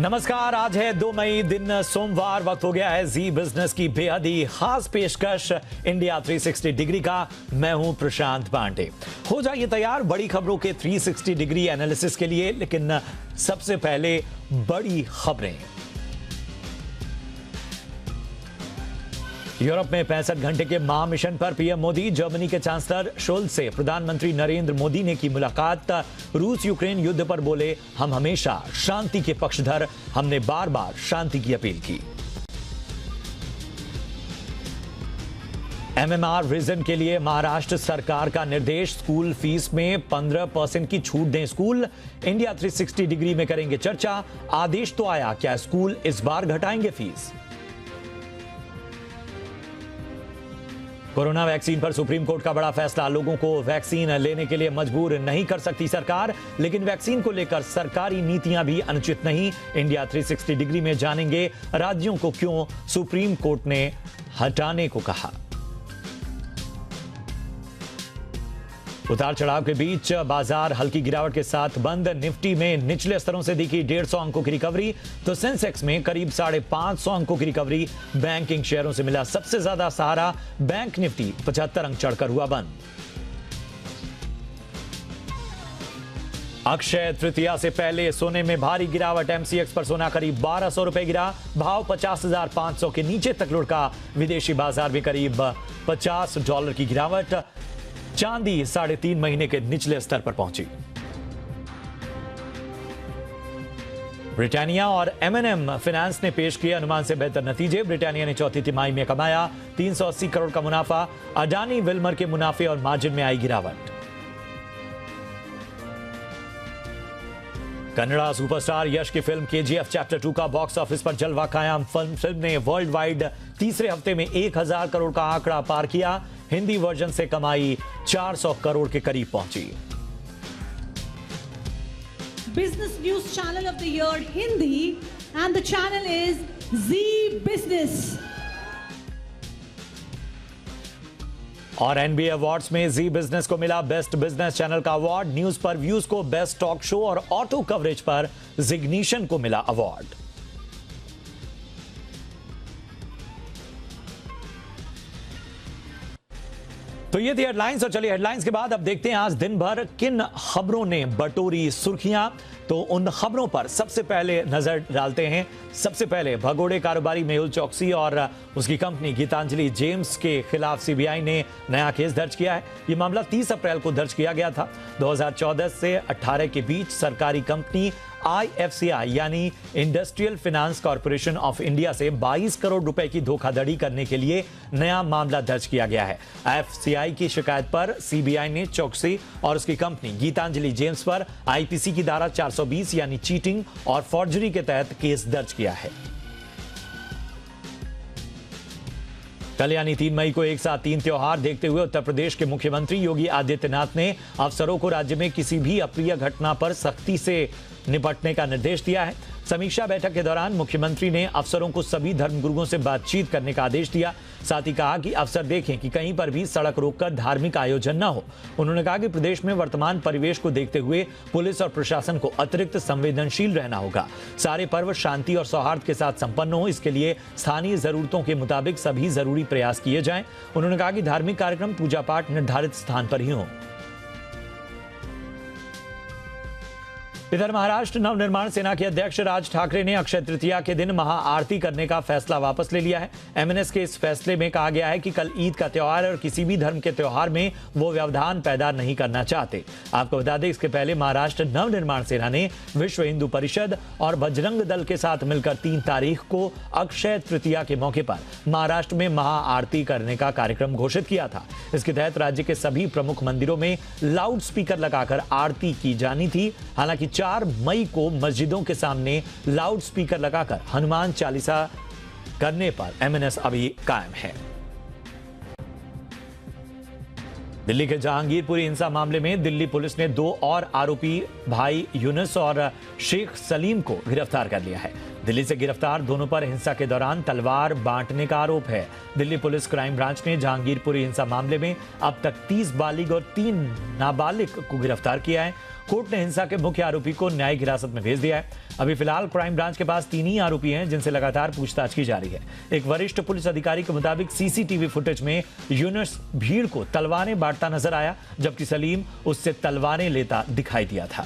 नमस्कार, आज है 2 मई, दिन सोमवार। वक्त हो गया है जी बिजनेस की बेहद ही खास पेशकश इंडिया 360 डिग्री का। मैं हूं प्रशांत पांडे। हो जाइए तैयार बड़ी खबरों के 360 डिग्री एनालिसिस के लिए, लेकिन सबसे पहले बड़ी खबरें। यूरोप में 65 घंटे के महा मिशन पर पीएम मोदी। जर्मनी के चांसलर शोल्ज से प्रधानमंत्री नरेंद्र मोदी ने की मुलाकात। रूस यूक्रेन युद्ध पर बोले, हम हमेशा शांति के पक्षधर, हमने बार बार शांति की अपील की। एमएमआर विजन के लिए महाराष्ट्र सरकार का निर्देश, स्कूल फीस में 15% की छूट दें स्कूल। इंडिया 360 डिग्री में करेंगे चर्चा। आदेश तो आया, क्या स्कूल इस बार घटाएंगे फीस? कोरोना वैक्सीन पर सुप्रीम कोर्ट का बड़ा फैसला। लोगों को वैक्सीन लेने के लिए मजबूर नहीं कर सकती सरकार, लेकिन वैक्सीन को लेकर सरकारी नीतियां भी अनुचित नहीं। इंडिया 360 डिग्री में जानेंगे राज्यों को क्यों सुप्रीम कोर्ट ने हटाने को कहा। उतार चढ़ाव के बीच बाजार हल्की गिरावट के साथ बंद। निफ्टी में निचले स्तरों से दिखी 150 अंकों की रिकवरी, तो सेंसेक्स में करीब 550 अंकों की रिकवरी। बैंकिंग शेयरों से मिला सबसे ज्यादा सहारा। बैंक निफ्टी 75 अंक चढ़कर हुआ बंद। अक्षय तृतीया से पहले सोने में भारी गिरावट। एमसीएक्स पर सोना करीब 1200 रुपए गिरा, भाव 50,500 के नीचे तक लुढ़का। विदेशी बाजार में करीब $50 की गिरावट। चांदी 3.5 महीने के निचले स्तर पर पहुंची। ब्रिटानिया और एमएनएम फाइनेंस ने पेश किए अनुमान से बेहतर नतीजे। ब्रिटानिया ने चौथी तिमाही में कमाया 380 करोड़ का मुनाफा। अडानी विल्मर के मुनाफे और मार्जिन में आई गिरावट। कन्नड़ा सुपरस्टार यश की फिल्म केजीएफ चैप्टर 2 का बॉक्स ऑफिस पर जलवा कायम। फिल्म ने वर्ल्ड वाइड तीसरे हफ्ते में 1000 करोड़ का आंकड़ा पार किया। हिंदी वर्जन से कमाई 400 करोड़ के करीब पहुंची। Business news channel of the year Hindi and the channel is Zee business. और एनबीए अवार्ड्स में जी बिजनेस को मिला बेस्ट बिजनेस चैनल का अवार्ड। न्यूज पर व्यूज को बेस्ट टॉक शो और ऑटो कवरेज पर जिग्निशन को मिला अवार्ड। तो ये थी हेडलाइंस, और चलिए हेडलाइंस के बाद अब देखते हैं आज दिन भर किन खबरों ने बटोरी सुर्खियां। तो उन खबरों पर सबसे पहले नजर डालते हैं। सबसे पहले भगोड़े कारोबारी मेहुल चौकसी और उसकी कंपनी गीतांजलि जेम्स के खिलाफ सीबीआई ने नया केस दर्ज किया है। यह मामला 30 अप्रैल को दर्ज किया गया था। 2014 से 18 के बीच सरकारी कंपनी आईएफसीआई यानी industrial finance corporation of India से 22 करोड़ रुपए की धोखाधड़ी करने के लिए नया मामला दर्ज किया गया है। आईएफसीआई की शिकायत पर सीबीआई ने चौकसी और उसकी कंपनी गीतांजलि जेम्स पर आईपीसी की धारा 420 यानी चीटिंग और फॉर्जरी के तहत केस दर्ज किया है। कल यानी 3 मई को एक साथ 3 त्योहार देखते हुए उत्तर प्रदेश के मुख्यमंत्री योगी आदित्यनाथ ने अफसरों को राज्य में किसी भी अप्रिय घटना पर सख्ती से निपटने का निर्देश दिया है। समीक्षा बैठक के दौरान मुख्यमंत्री ने अफसरों को सभी धर्मगुरुओं से बातचीत करने का आदेश दिया। साथ ही कहा कि अफसर देखें कि कहीं पर भी सड़क रोककर धार्मिक आयोजन न हो। उन्होंने कहा कि प्रदेश में वर्तमान परिवेश को देखते हुए पुलिस और प्रशासन को अतिरिक्त संवेदनशील रहना होगा। सारे पर्व शांति और सौहार्द के साथ संपन्न हो, इसके लिए स्थानीय जरूरतों के मुताबिक सभी जरूरी प्रयास किए जाएं। उन्होंने कहा कि धार्मिक कार्यक्रम पूजा पाठ निर्धारित स्थान पर ही हो। इधर महाराष्ट्र नवनिर्माण सेना के अध्यक्ष राज ठाकरे ने अक्षय तृतीया के दिन महाआरती करने का फैसला वापस ले लिया है। एमएनएस के इस फैसले में कहा गया है कि कल ईद का त्योहार और किसी भी धर्म के त्योहार में वो व्यवधान पैदा नहीं करना चाहते। आपको बता दें, इसके पहले महाराष्ट्र नवनिर्माण सेना ने विश्व हिंदू परिषद और बजरंग दल के साथ मिलकर 3 तारीख को अक्षय तृतीया के मौके पर महाराष्ट्र में महाआरती करने का कार्यक्रम घोषित किया था। इसके तहत राज्य के सभी प्रमुख मंदिरों में लाउड स्पीकर लगाकर आरती की जानी थी। हालांकि 4 मई को मस्जिदों के सामने लाउड स्पीकर लगाकर हनुमान चालीसा करने पर एमएनएस अभी कायम है। दिल्ली के जहांगीरपुरी हिंसा मामले में दिल्ली पुलिस ने 2 और आरोपी भाई यूनुस और शेख सलीम को गिरफ्तार कर लिया है। दिल्ली से गिरफ्तार दोनों पर हिंसा के दौरान तलवार बांटने का आरोप है। दिल्ली पुलिस क्राइम ब्रांच ने जहांगीरपुरी हिंसा मामले में अब तक 30 बालिग और 3 नाबालिग को गिरफ्तार किया है। कोर्ट ने हिंसा के मुख्य आरोपी को न्यायिक हिरासत में भेज दिया है। अभी फिलहाल क्राइम ब्रांच के पास 3 ही आरोपी हैं जिनसे लगातार पूछताछ की जा रही है। एक वरिष्ठ पुलिस अधिकारी के मुताबिक सीसीटीवी फुटेज में यूनुस भीड़ को तलवारें बांटता नजर आया, जबकि सलीम उससे तलवारें लेता दिखाई दिया था।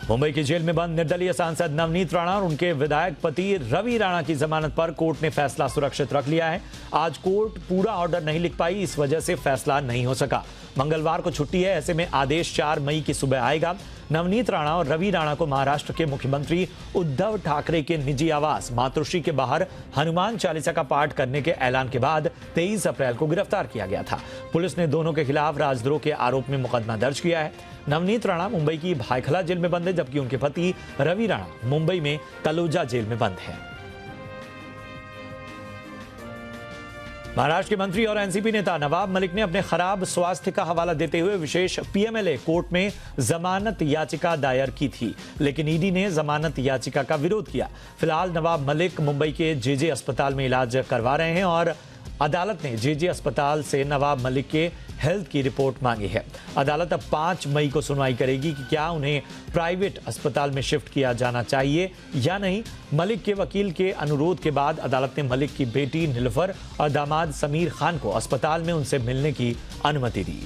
मुंबई की जेल में बंद निर्दलीय सांसद नवनीत राणा और उनके विधायक पति रवि राणा की जमानत पर कोर्ट ने फैसला सुरक्षित रख लिया है। आज कोर्ट पूरा ऑर्डर नहीं लिख पाई, इस वजह से फैसला नहीं हो सका। मंगलवार को छुट्टी है, ऐसे में आदेश 4 मई की सुबह आएगा। नवनीत राणा और रवि राणा को महाराष्ट्र के मुख्यमंत्री उद्धव ठाकरे के निजी आवास मातोश्री के बाहर हनुमान चालीसा का पाठ करने के ऐलान के बाद 23 अप्रैल को गिरफ्तार किया गया था। पुलिस ने दोनों के खिलाफ राजद्रोह के आरोप में मुकदमा दर्ज किया है। नवनीत राणा मुंबई की भायखला जेल में बंद है, जबकि उनके पति रवि राणा मुंबई में तलोजा जेल में बंद है। महाराष्ट्र के मंत्री और एनसीपी नेता नवाब मलिक ने अपने खराब स्वास्थ्य का हवाला देते हुए विशेष पीएमएलए कोर्ट में जमानत याचिका दायर की थी, लेकिन ईडी ने जमानत याचिका का विरोध किया। फिलहाल नवाब मलिक मुंबई के जेजे अस्पताल में इलाज करवा रहे हैं और अदालत ने जेजे अस्पताल से नवाब मलिक के हेल्थ की रिपोर्ट मांगी है। अदालत अब 5 मई को सुनवाई करेगी कि क्या उन्हें प्राइवेट अस्पताल में शिफ्ट किया जाना चाहिए या नहीं। मलिक के वकील के अनुरोध के बाद अदालत ने मलिक की बेटी नीलुफर और दामाद समीर खान को अस्पताल में उनसे मिलने की अनुमति दी।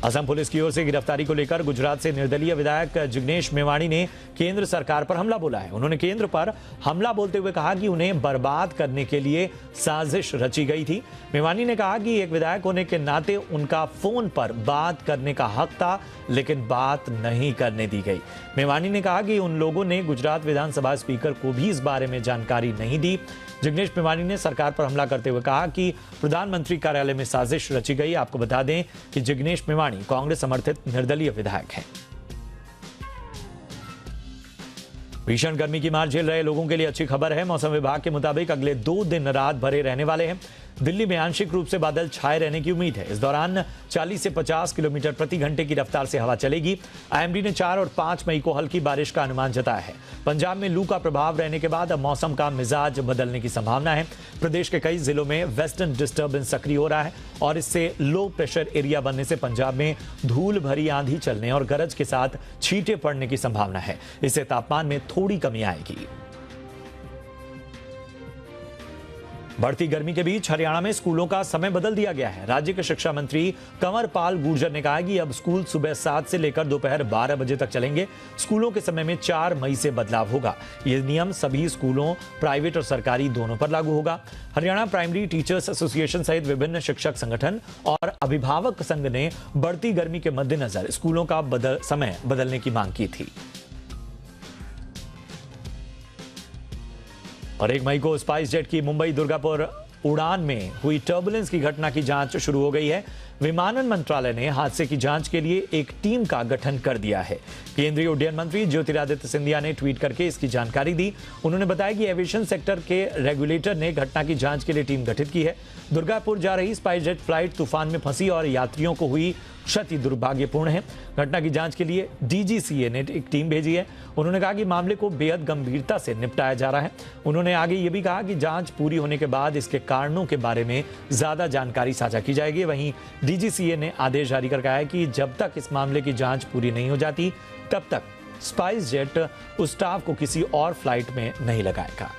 असम पुलिस की ओर से गिरफ्तारी को लेकर गुजरात से निर्दलीय विधायक जिग्नेश मेवाणी ने केंद्र सरकार पर हमला बोला है। उन्होंने केंद्र पर हमला बोलते हुए कहा कि उन्हें बर्बाद करने के लिए साजिश रची गई थी। मेवाणी ने कहा कि एक विधायक होने के नाते उनका फोन पर बात करने का हक था, लेकिन बात नहीं करने दी गई। मेवाणी ने कहा कि उन लोगों ने गुजरात विधानसभा स्पीकर को भी इस बारे में जानकारी नहीं दी। जिग्नेश मेवाणी ने सरकार पर हमला करते हुए कहा कि प्रधानमंत्री कार्यालय में साजिश रची गई। आपको बता दें कि जिग्नेश मेवाणी कांग्रेस समर्थित निर्दलीय विधायक हैं। भीषण गर्मी की मार झेल रहे लोगों के लिए अच्छी खबर है। मौसम विभाग के मुताबिक अगले 2 दिन रात भरे रहने वाले हैं। दिल्ली में आंशिक रूप से बादल छाए रहने की उम्मीद है। इस दौरान 40 से 50 किलोमीटर प्रति घंटे की रफ्तार से हवा चलेगी। आईएमडी ने 4 और 5 मई को हल्की बारिश का अनुमान जताया है। पंजाब में लू का प्रभाव रहने के बाद अब मौसम का मिजाज बदलने की संभावना है। प्रदेश के कई जिलों में वेस्टर्न डिस्टर्बेंस सक्रिय हो रहा है और इससे लो प्रेशर एरिया बनने से पंजाब में धूल भरी आंधी चलने और गरज के साथ छींटे पड़ने की संभावना है। इससे तापमान में थोड़ी कमी आएगी। बढ़ती गर्मी के बीच हरियाणा में स्कूलों का समय बदल दिया गया है। राज्य के शिक्षा मंत्री कंवर पाल गुर्जर ने कहा कि अब स्कूल सुबह 7 से लेकर दोपहर 12 बजे तक चलेंगे। स्कूलों के समय में 4 मई से बदलाव होगा। यह नियम सभी स्कूलों, प्राइवेट और सरकारी दोनों पर लागू होगा। हरियाणा प्राइमरी टीचर्स एसोसिएशन सहित विभिन्न शिक्षक संगठन और अभिभावक संघ ने बढ़ती गर्मी के मद्देनजर स्कूलों का समय बदलने की मांग की थी। और 1 मई को स्पाइस जेट की मुंबई दुर्गापुर उड़ान में हुई टर्बुलेंस की घटना की जांच शुरू हो गई है। विमानन मंत्रालय ने हादसे की जांच के लिए एक टीम का गठन कर दिया है। केंद्रीय उड्डयन मंत्री ज्योतिरादित्य सिंधिया ने ट्वीट करके इसकी जानकारी दी। उन्होंने बताया कि एविएशन सेक्टर के रेगुलेटर ने घटना की जांच के लिए टीम गठित की है। दुर्गापुर जा रही स्पाइस जेट फ्लाइट तूफान में फंसी और यात्रियों को हुई क्षति दुर्भाग्यपूर्ण है। घटना की जांच के लिए डीजीसीए ने एक टीम भेजी है। उन्होंने कहा कि मामले को बेहद गंभीरता से निपटाया जा रहा है। उन्होंने आगे ये भी कहा कि जांच पूरी होने के बाद इसके कारणों के बारे में ज्यादा जानकारी साझा की जाएगी। वहीं डीजीसीए ने आदेश जारी कर कहा है कि जब तक इस मामले की जांच पूरी नहीं हो जाती, तब तक स्पाइस जेट उस स्टाफ को किसी और फ्लाइट में नहीं लगाएगा।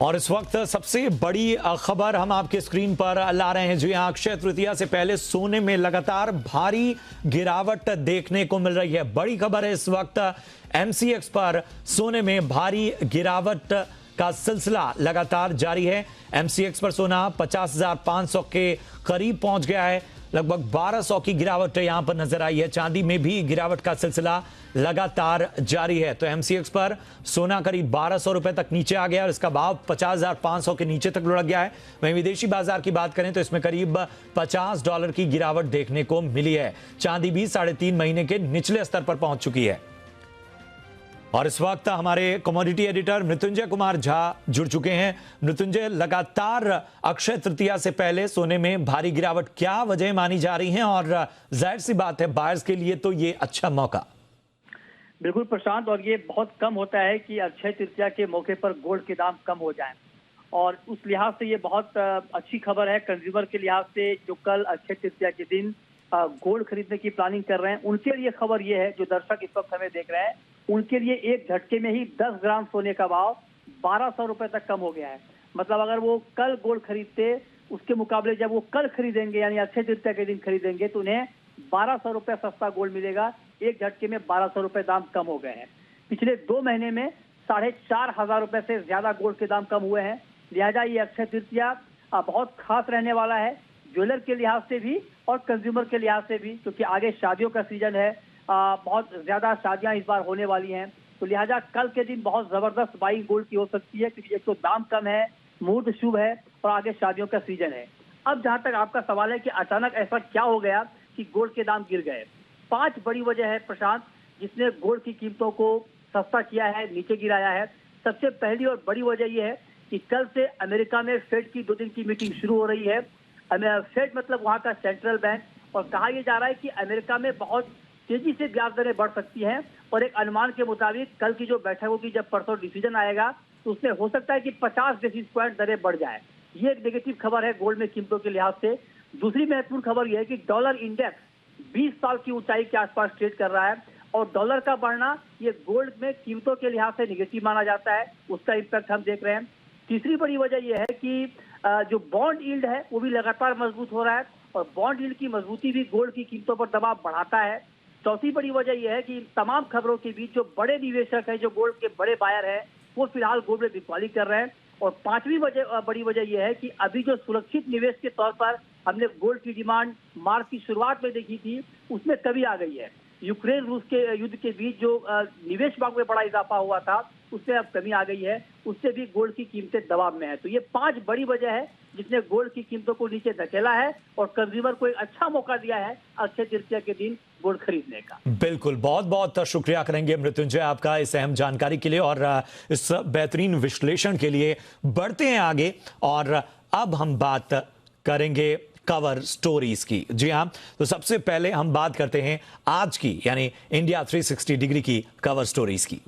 और इस वक्त सबसे बड़ी खबर हम आपके स्क्रीन पर ला रहे हैं। जी हां, अक्षय तृतीया से पहले सोने में लगातार भारी गिरावट देखने को मिल रही है। बड़ी खबर है इस वक्त, एमसीएक्स पर सोने में भारी गिरावट का सिलसिला लगातार जारी है। एमसीएक्स पर सोना 50,500 के करीब पहुंच गया है। लगभग 1200 की गिरावट यहां पर नजर आई है। चांदी में भी गिरावट का सिलसिला लगातार जारी है। तो एमसीएक्स पर सोना करीब 1200 रुपए तक नीचे आ गया और इसका भाव 50,500 के नीचे तक लुढ़क गया है। वहीं विदेशी बाजार की बात करें तो इसमें करीब $50 की गिरावट देखने को मिली है। चांदी भी 3.5 महीने के निचले स्तर पर पहुंच चुकी है। और इस वक्त हमारे कमोडिटी एडिटर मृत्युंजय कुमार झा जुड़ चुके हैं। मृत्युंजय, लगातार अक्षय तृतीया से पहले सोने में भारी गिरावट, क्या वजह मानी जा रही है? और जाहिर सी बात है, बायर्स के लिए तो ये अच्छा मौका। बिल्कुल प्रशांत, और ये बहुत कम होता है कि अक्षय तृतीया के मौके पर गोल्ड के दाम कम हो जाएं, और उस लिहाज से ये बहुत अच्छी खबर है कंज्यूमर के लिहाज से। जो कल अक्षय तृतीया के दिन गोल्ड खरीदने की प्लानिंग कर रहे हैं, उनके लिए खबर ये है, जो दर्शक इस वक्त हमें देख रहे हैं, उनके लिए एक झटके में ही 10 ग्राम सोने का भाव 1200 रुपए तक कम हो गया है। मतलब अगर वो कल गोल्ड खरीदते, उसके मुकाबले जब वो कल खरीदेंगे यानी अक्षय तृतीया के दिन खरीदेंगे, तो उन्हें 1200 रुपए सस्ता गोल्ड मिलेगा। एक झटके में 1200 रुपए दाम कम हो गए हैं। पिछले 2 महीने में 4500 रुपए से ज्यादा गोल्ड के दाम कम हुए हैं। लिहाजा ये अक्षय तृतीया बहुत खास रहने वाला है, ज्वेलर के लिहाज से भी और कंज्यूमर के लिहाज से भी, क्योंकि आगे शादियों का सीजन है, बहुत ज्यादा शादियां इस बार होने वाली हैं। तो लिहाजा कल के दिन बहुत जबरदस्त बाइंग गोल्ड की हो सकती है, क्योंकि एक तो दाम कम है, मुहूर्त शुभ है और आगे शादियों का सीजन है। अब जहां तक आपका सवाल है कि अचानक ऐसा क्या हो गया कि गोल्ड के दाम गिर गए, 5 बड़ी वजह है प्रशांत, जिसने गोल्ड की कीमतों को सस्ता किया है, नीचे गिराया है। सबसे पहली और बड़ी वजह यह है कि कल से अमेरिका में फेड की 2 दिन की मीटिंग शुरू हो रही है। फेड मतलब वहां का सेंट्रल बैंक, और कहा यह जा रहा है कि अमेरिका में बहुत तेजी से ब्याज दरें बढ़ सकती हैं, और एक अनुमान के मुताबिक कल की जो बैठक होगी, जब परसों डिसीजन आएगा, तो उसमें हो सकता है कि 50 बेसिस पॉइंट दरें बढ़ जाए। ये एक नेगेटिव खबर है गोल्ड में कीमतों के लिहाज से। दूसरी महत्वपूर्ण खबर यह है कि डॉलर इंडेक्स 20 साल की ऊंचाई के आसपास ट्रेड कर रहा है, और डॉलर का बढ़ना ये गोल्ड में कीमतों के लिहाज से नेगेटिव माना जाता है, उसका इम्पैक्ट हम देख रहे हैं। तीसरी बड़ी वजह यह है कि जो बॉन्ड यील्ड है वो भी लगातार मजबूत हो रहा है, और बॉन्ड यील्ड की मजबूती भी गोल्ड की कीमतों पर दबाव बढ़ाता है। चौथी बड़ी वजह यह है कि तमाम खबरों के बीच जो बड़े निवेशक हैं, जो गोल्ड के बड़े बायर हैं, वो फिलहाल गोल्ड में बिकवाली कर रहे हैं। और पांचवी बड़ी वजह यह है कि अभी जो सुरक्षित निवेश के तौर पर हमने गोल्ड की डिमांड मार्च की शुरुआत में देखी थी, उसमें कमी आ गई है। यूक्रेन रूस के युद्ध के बीच जो निवेश मांग में बड़ा इजाफा हुआ था, उससे अब कमी आ गई है, उससे भी गोल्ड की कीमतें दबाव में है। तो ये 5 बड़ी वजह है जिसने गोल्ड की कीमतों को नीचे धकेला है, और कंज्यूमर को एक अच्छा मौका दिया है अक्षय तृतीया के दिन गोल्ड खरीदने का। बिल्कुल, बहुत बहुत शुक्रिया करेंगे मृत्युंजय आपका इस अहम जानकारी के लिए और इस बेहतरीन विश्लेषण के लिए। बढ़ते हैं आगे, और अब हम बात करेंगे कवर स्टोरीज की। जी हां, तो सबसे पहले हम बात करते हैं आज की, यानी इंडिया 360 डिग्री की कवर स्टोरीज की।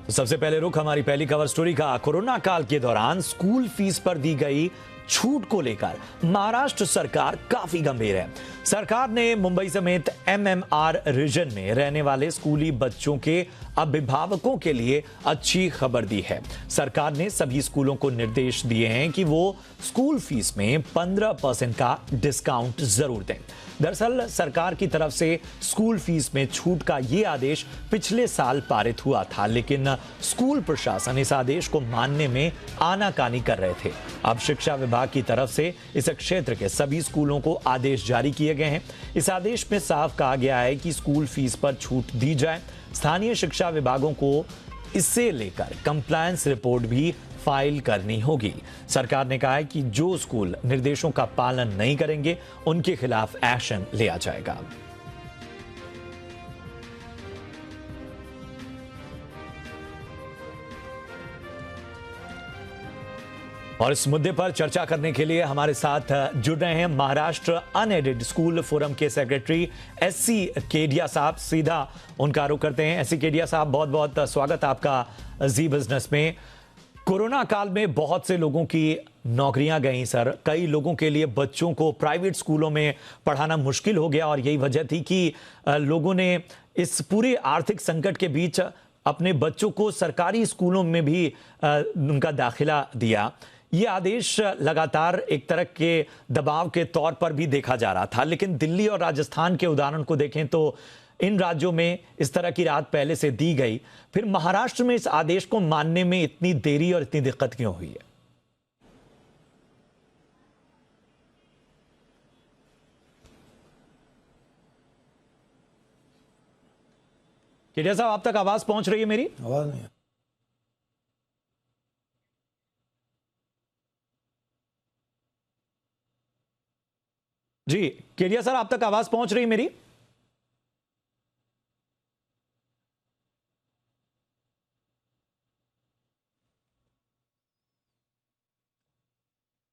तो सबसे पहले रुख हमारी पहली कवर स्टोरी का। कोरोना काल के दौरान स्कूल फीस पर दी गई छूट को लेकर महाराष्ट्र सरकार काफी गंभीर है। सरकार ने मुंबई समेत एमएमआर रीजन में रहने वाले स्कूली बच्चों के अभिभावकों के लिए अच्छी खबर दी है। सरकार ने सभी स्कूलों को निर्देश दिए हैं कि वो स्कूल फीस में 15% का डिस्काउंट जरूर दें। दरअसल सरकार की तरफ से स्कूल फीस में छूट का ये आदेश पिछले साल पारित हुआ था, लेकिन स्कूल प्रशासन इस आदेश को मानने में आनाकानी कर रहे थे। अब शिक्षा विभाग की तरफ से इस क्षेत्र के सभी स्कूलों को आदेश जारी किए गए हैं। इस आदेश में साफ कहा गया है कि स्कूल फीस पर छूट दी जाए। स्थानीय शिक्षा विभागों को इससे लेकर कंप्लायंस रिपोर्ट भी फाइल करनी होगी। सरकार ने कहा है कि जो स्कूल निर्देशों का पालन नहीं करेंगे, उनके खिलाफ एक्शन लिया जाएगा। और इस मुद्दे पर चर्चा करने के लिए हमारे साथ जुड़ रहे हैं महाराष्ट्र अनएडेड स्कूल फोरम के सेक्रेटरी एससी केडिया साहब। सीधा उनका रुख करते हैं। एससी केडिया साहब, बहुत बहुत स्वागत आपका जी बिजनेस में। कोरोना काल में बहुत से लोगों की नौकरियां गई सर। कई लोगों के लिए बच्चों को प्राइवेट स्कूलों में पढ़ाना मुश्किल हो गया, और यही वजह थी कि लोगों ने इस पूरे आर्थिक संकट के बीच अपने बच्चों को सरकारी स्कूलों में भी उनका दाखिला दिया। ये आदेश लगातार एक तरह के दबाव के तौर पर भी देखा जा रहा था, लेकिन दिल्ली और राजस्थान के उदाहरण को देखें तो इन राज्यों में इस तरह की राहत पहले से दी गई, फिर महाराष्ट्र में इस आदेश को मानने में इतनी देरी और इतनी दिक्कत क्यों हुई है? केडिया साहब, आप तक आवाज पहुंच रही है मेरी? आवाज नहीं। जी केडिया सर, आप तक आवाज पहुंच रही है मेरी?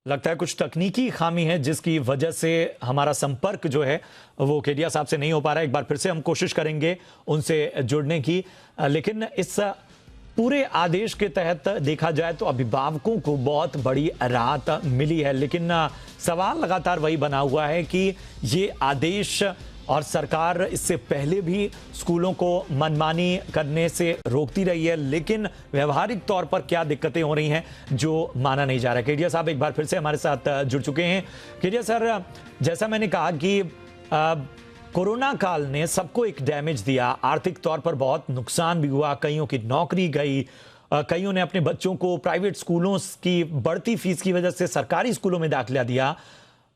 लगता है कुछ तकनीकी खामी है जिसकी वजह से हमारा संपर्क जो है वो केडिया साहब से नहीं हो पा रहा है। एक बार फिर से हम कोशिश करेंगे उनसे जुड़ने की, लेकिन इस पूरे आदेश के तहत देखा जाए तो अभिभावकों को बहुत बड़ी राहत मिली है, लेकिन सवाल लगातार वही बना हुआ है कि ये आदेश और सरकार इससे पहले भी स्कूलों को मनमानी करने से रोकती रही है, लेकिन व्यवहारिक तौर पर क्या दिक्कतें हो रही हैं जो माना नहीं जा रहा है। केडिया साहब एक बार फिर से हमारे साथ जुड़ चुके हैं। केडिया सर, जैसा मैंने कहा कि कोरोना काल ने सबको एक डैमेज दिया, आर्थिक तौर पर बहुत नुकसान भी हुआ, कईयों की नौकरी गई, कईयों ने अपने बच्चों को प्राइवेट स्कूलों की बढ़ती फीस की वजह से सरकारी स्कूलों में दाखिला दिया।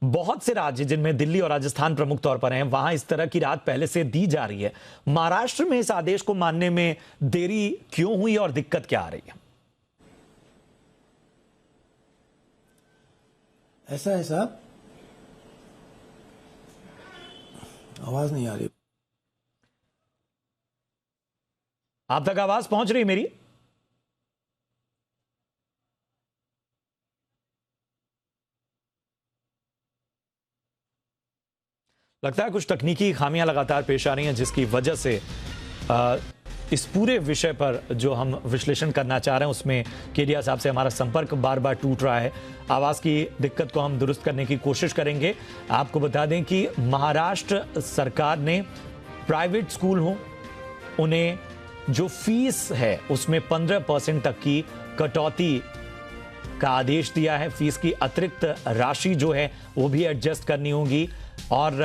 बहुत से राज्य जिनमें दिल्ली और राजस्थान प्रमुख तौर पर हैं, वहां इस तरह की राहत पहले से दी जा रही है। महाराष्ट्र में इस आदेश को मानने में देरी क्यों हुई और दिक्कत क्या आ रही है? ऐसा है साहब, आवाज नहीं आ रही। आप तक आवाज पहुंच रही है मेरी? लगता है कुछ तकनीकी खामियां लगातार पेश आ रही हैं जिसकी वजह से इस पूरे विषय पर जो हम विश्लेषण करना चाह रहे हैं उसमें केडिया साहब से हमारा संपर्क बार बार टूट रहा है। आवाज़ की दिक्कत को हम दुरुस्त करने की कोशिश करेंगे। आपको बता दें कि महाराष्ट्र सरकार ने प्राइवेट स्कूल हो उन्हें जो फीस है उसमें 15% तक की कटौती का आदेश दिया है। फीस की अतिरिक्त राशि जो है वो भी एडजस्ट करनी होगी, और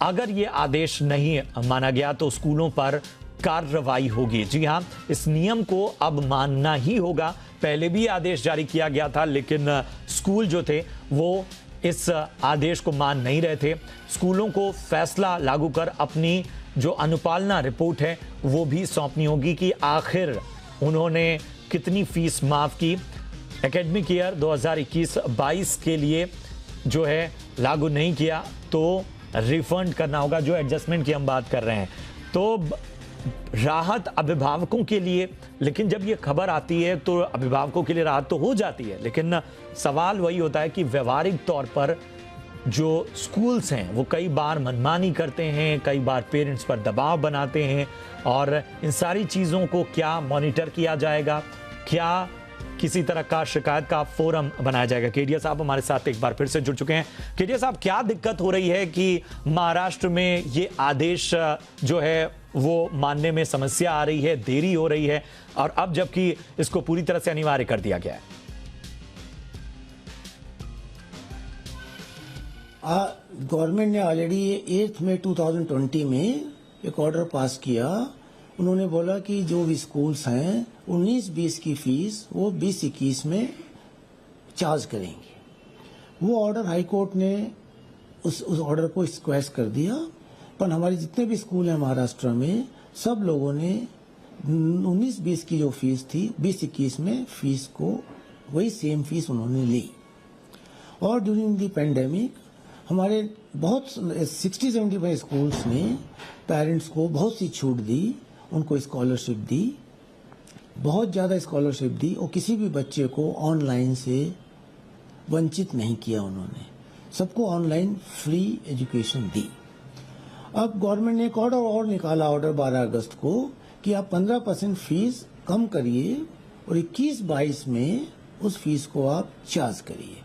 अगर ये आदेश नहीं माना गया तो स्कूलों पर कार्रवाई होगी। जी हां, इस नियम को अब मानना ही होगा। पहले भी आदेश जारी किया गया था, लेकिन स्कूल जो थे वो इस आदेश को मान नहीं रहे थे। स्कूलों को फैसला लागू कर अपनी जो अनुपालना रिपोर्ट है वो भी सौंपनी होगी कि आखिर उन्होंने कितनी फीस माफ की। एकेडमिक ईयर 2021-22 के लिए जो है लागू नहीं किया तो रिफंड करना होगा, जो एडजस्टमेंट की हम बात कर रहे हैं। तो राहत अभिभावकों के लिए, लेकिन जब ये खबर आती है तो अभिभावकों के लिए राहत तो हो जाती है, लेकिन सवाल वही होता है कि व्यवहारिक तौर पर जो स्कूल्स हैं वो कई बार मनमानी करते हैं, कई बार पेरेंट्स पर दबाव बनाते हैं, और इन सारी चीज़ों को क्या मॉनिटर किया जाएगा, क्या किसी तरह का शिकायत का फोरम बनाया जाएगा? केडिया साहब हमारे साथ एक बार फिर से जुड़ चुके हैं। केडिया साहब, क्या दिक्कत हो रही है कि महाराष्ट्र में ये आदेश जो है वो मानने में समस्या आ रही है, देरी हो रही है, और अब जबकि इसको पूरी तरह से अनिवार्य कर दिया गया है? गवर्नमेंट ने ऑलरेडी 8 मई 2020 में एक ऑर्डर पास किया। उन्होंने बोला कि जो भी स्कूल्स हैं 19-20 की फीस वो 20-21 में चार्ज करेंगे। वो ऑर्डर हाई कोर्ट ने उस ऑर्डर को स्क्वैश कर दिया, पर हमारे जितने भी स्कूल हैं महाराष्ट्र में सब लोगों ने 19-20 की जो फीस थी 20-21 में फीस को वही सेम फीस उन्होंने ली। और ड्यूरिंग द पेंडेमिक हमारे बहुत 60-75 स्कूल्स ने पेरेंट्स को बहुत सी छूट दी, उनको स्कॉलरशिप दी, बहुत ज़्यादा स्कॉलरशिप दी, और किसी भी बच्चे को ऑनलाइन से वंचित नहीं किया। उन्होंने सबको ऑनलाइन फ्री एजुकेशन दी। अब गवर्नमेंट ने एक ऑर्डर और निकाला, ऑर्डर 12 अगस्त को, कि आप 15% फीस कम करिए और 21-22 में उस फीस को आप चार्ज करिए।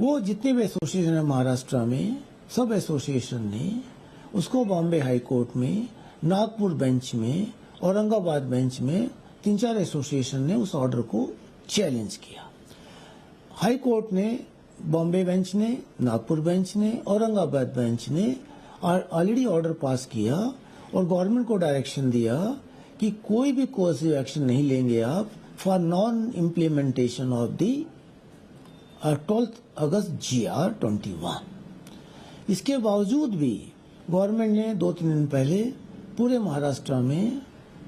वो जितने भी एसोसिएशन है महाराष्ट्र में, सब एसोसिएशन ने उसको बॉम्बे हाई कोर्ट में, नागपुर बेंच में, औरंगाबाद बेंच में 3-4 एसोसिएशन ने उस ऑर्डर को चैलेंज किया। हाई कोर्ट ने, बॉम्बे बेंच ने, नागपुर बेंच ने, औरंगाबाद बेंच ने ऑलरेडी ऑर्डर पास किया और गवर्नमेंट को डायरेक्शन दिया कि कोई भी कोर्सिव एक्शन नहीं लेंगे आप for non implementation of the 12 August GR 21। इसके बावजूद भी गवर्नमेंट ने 2-3 दिन पहले पूरे महाराष्ट्र में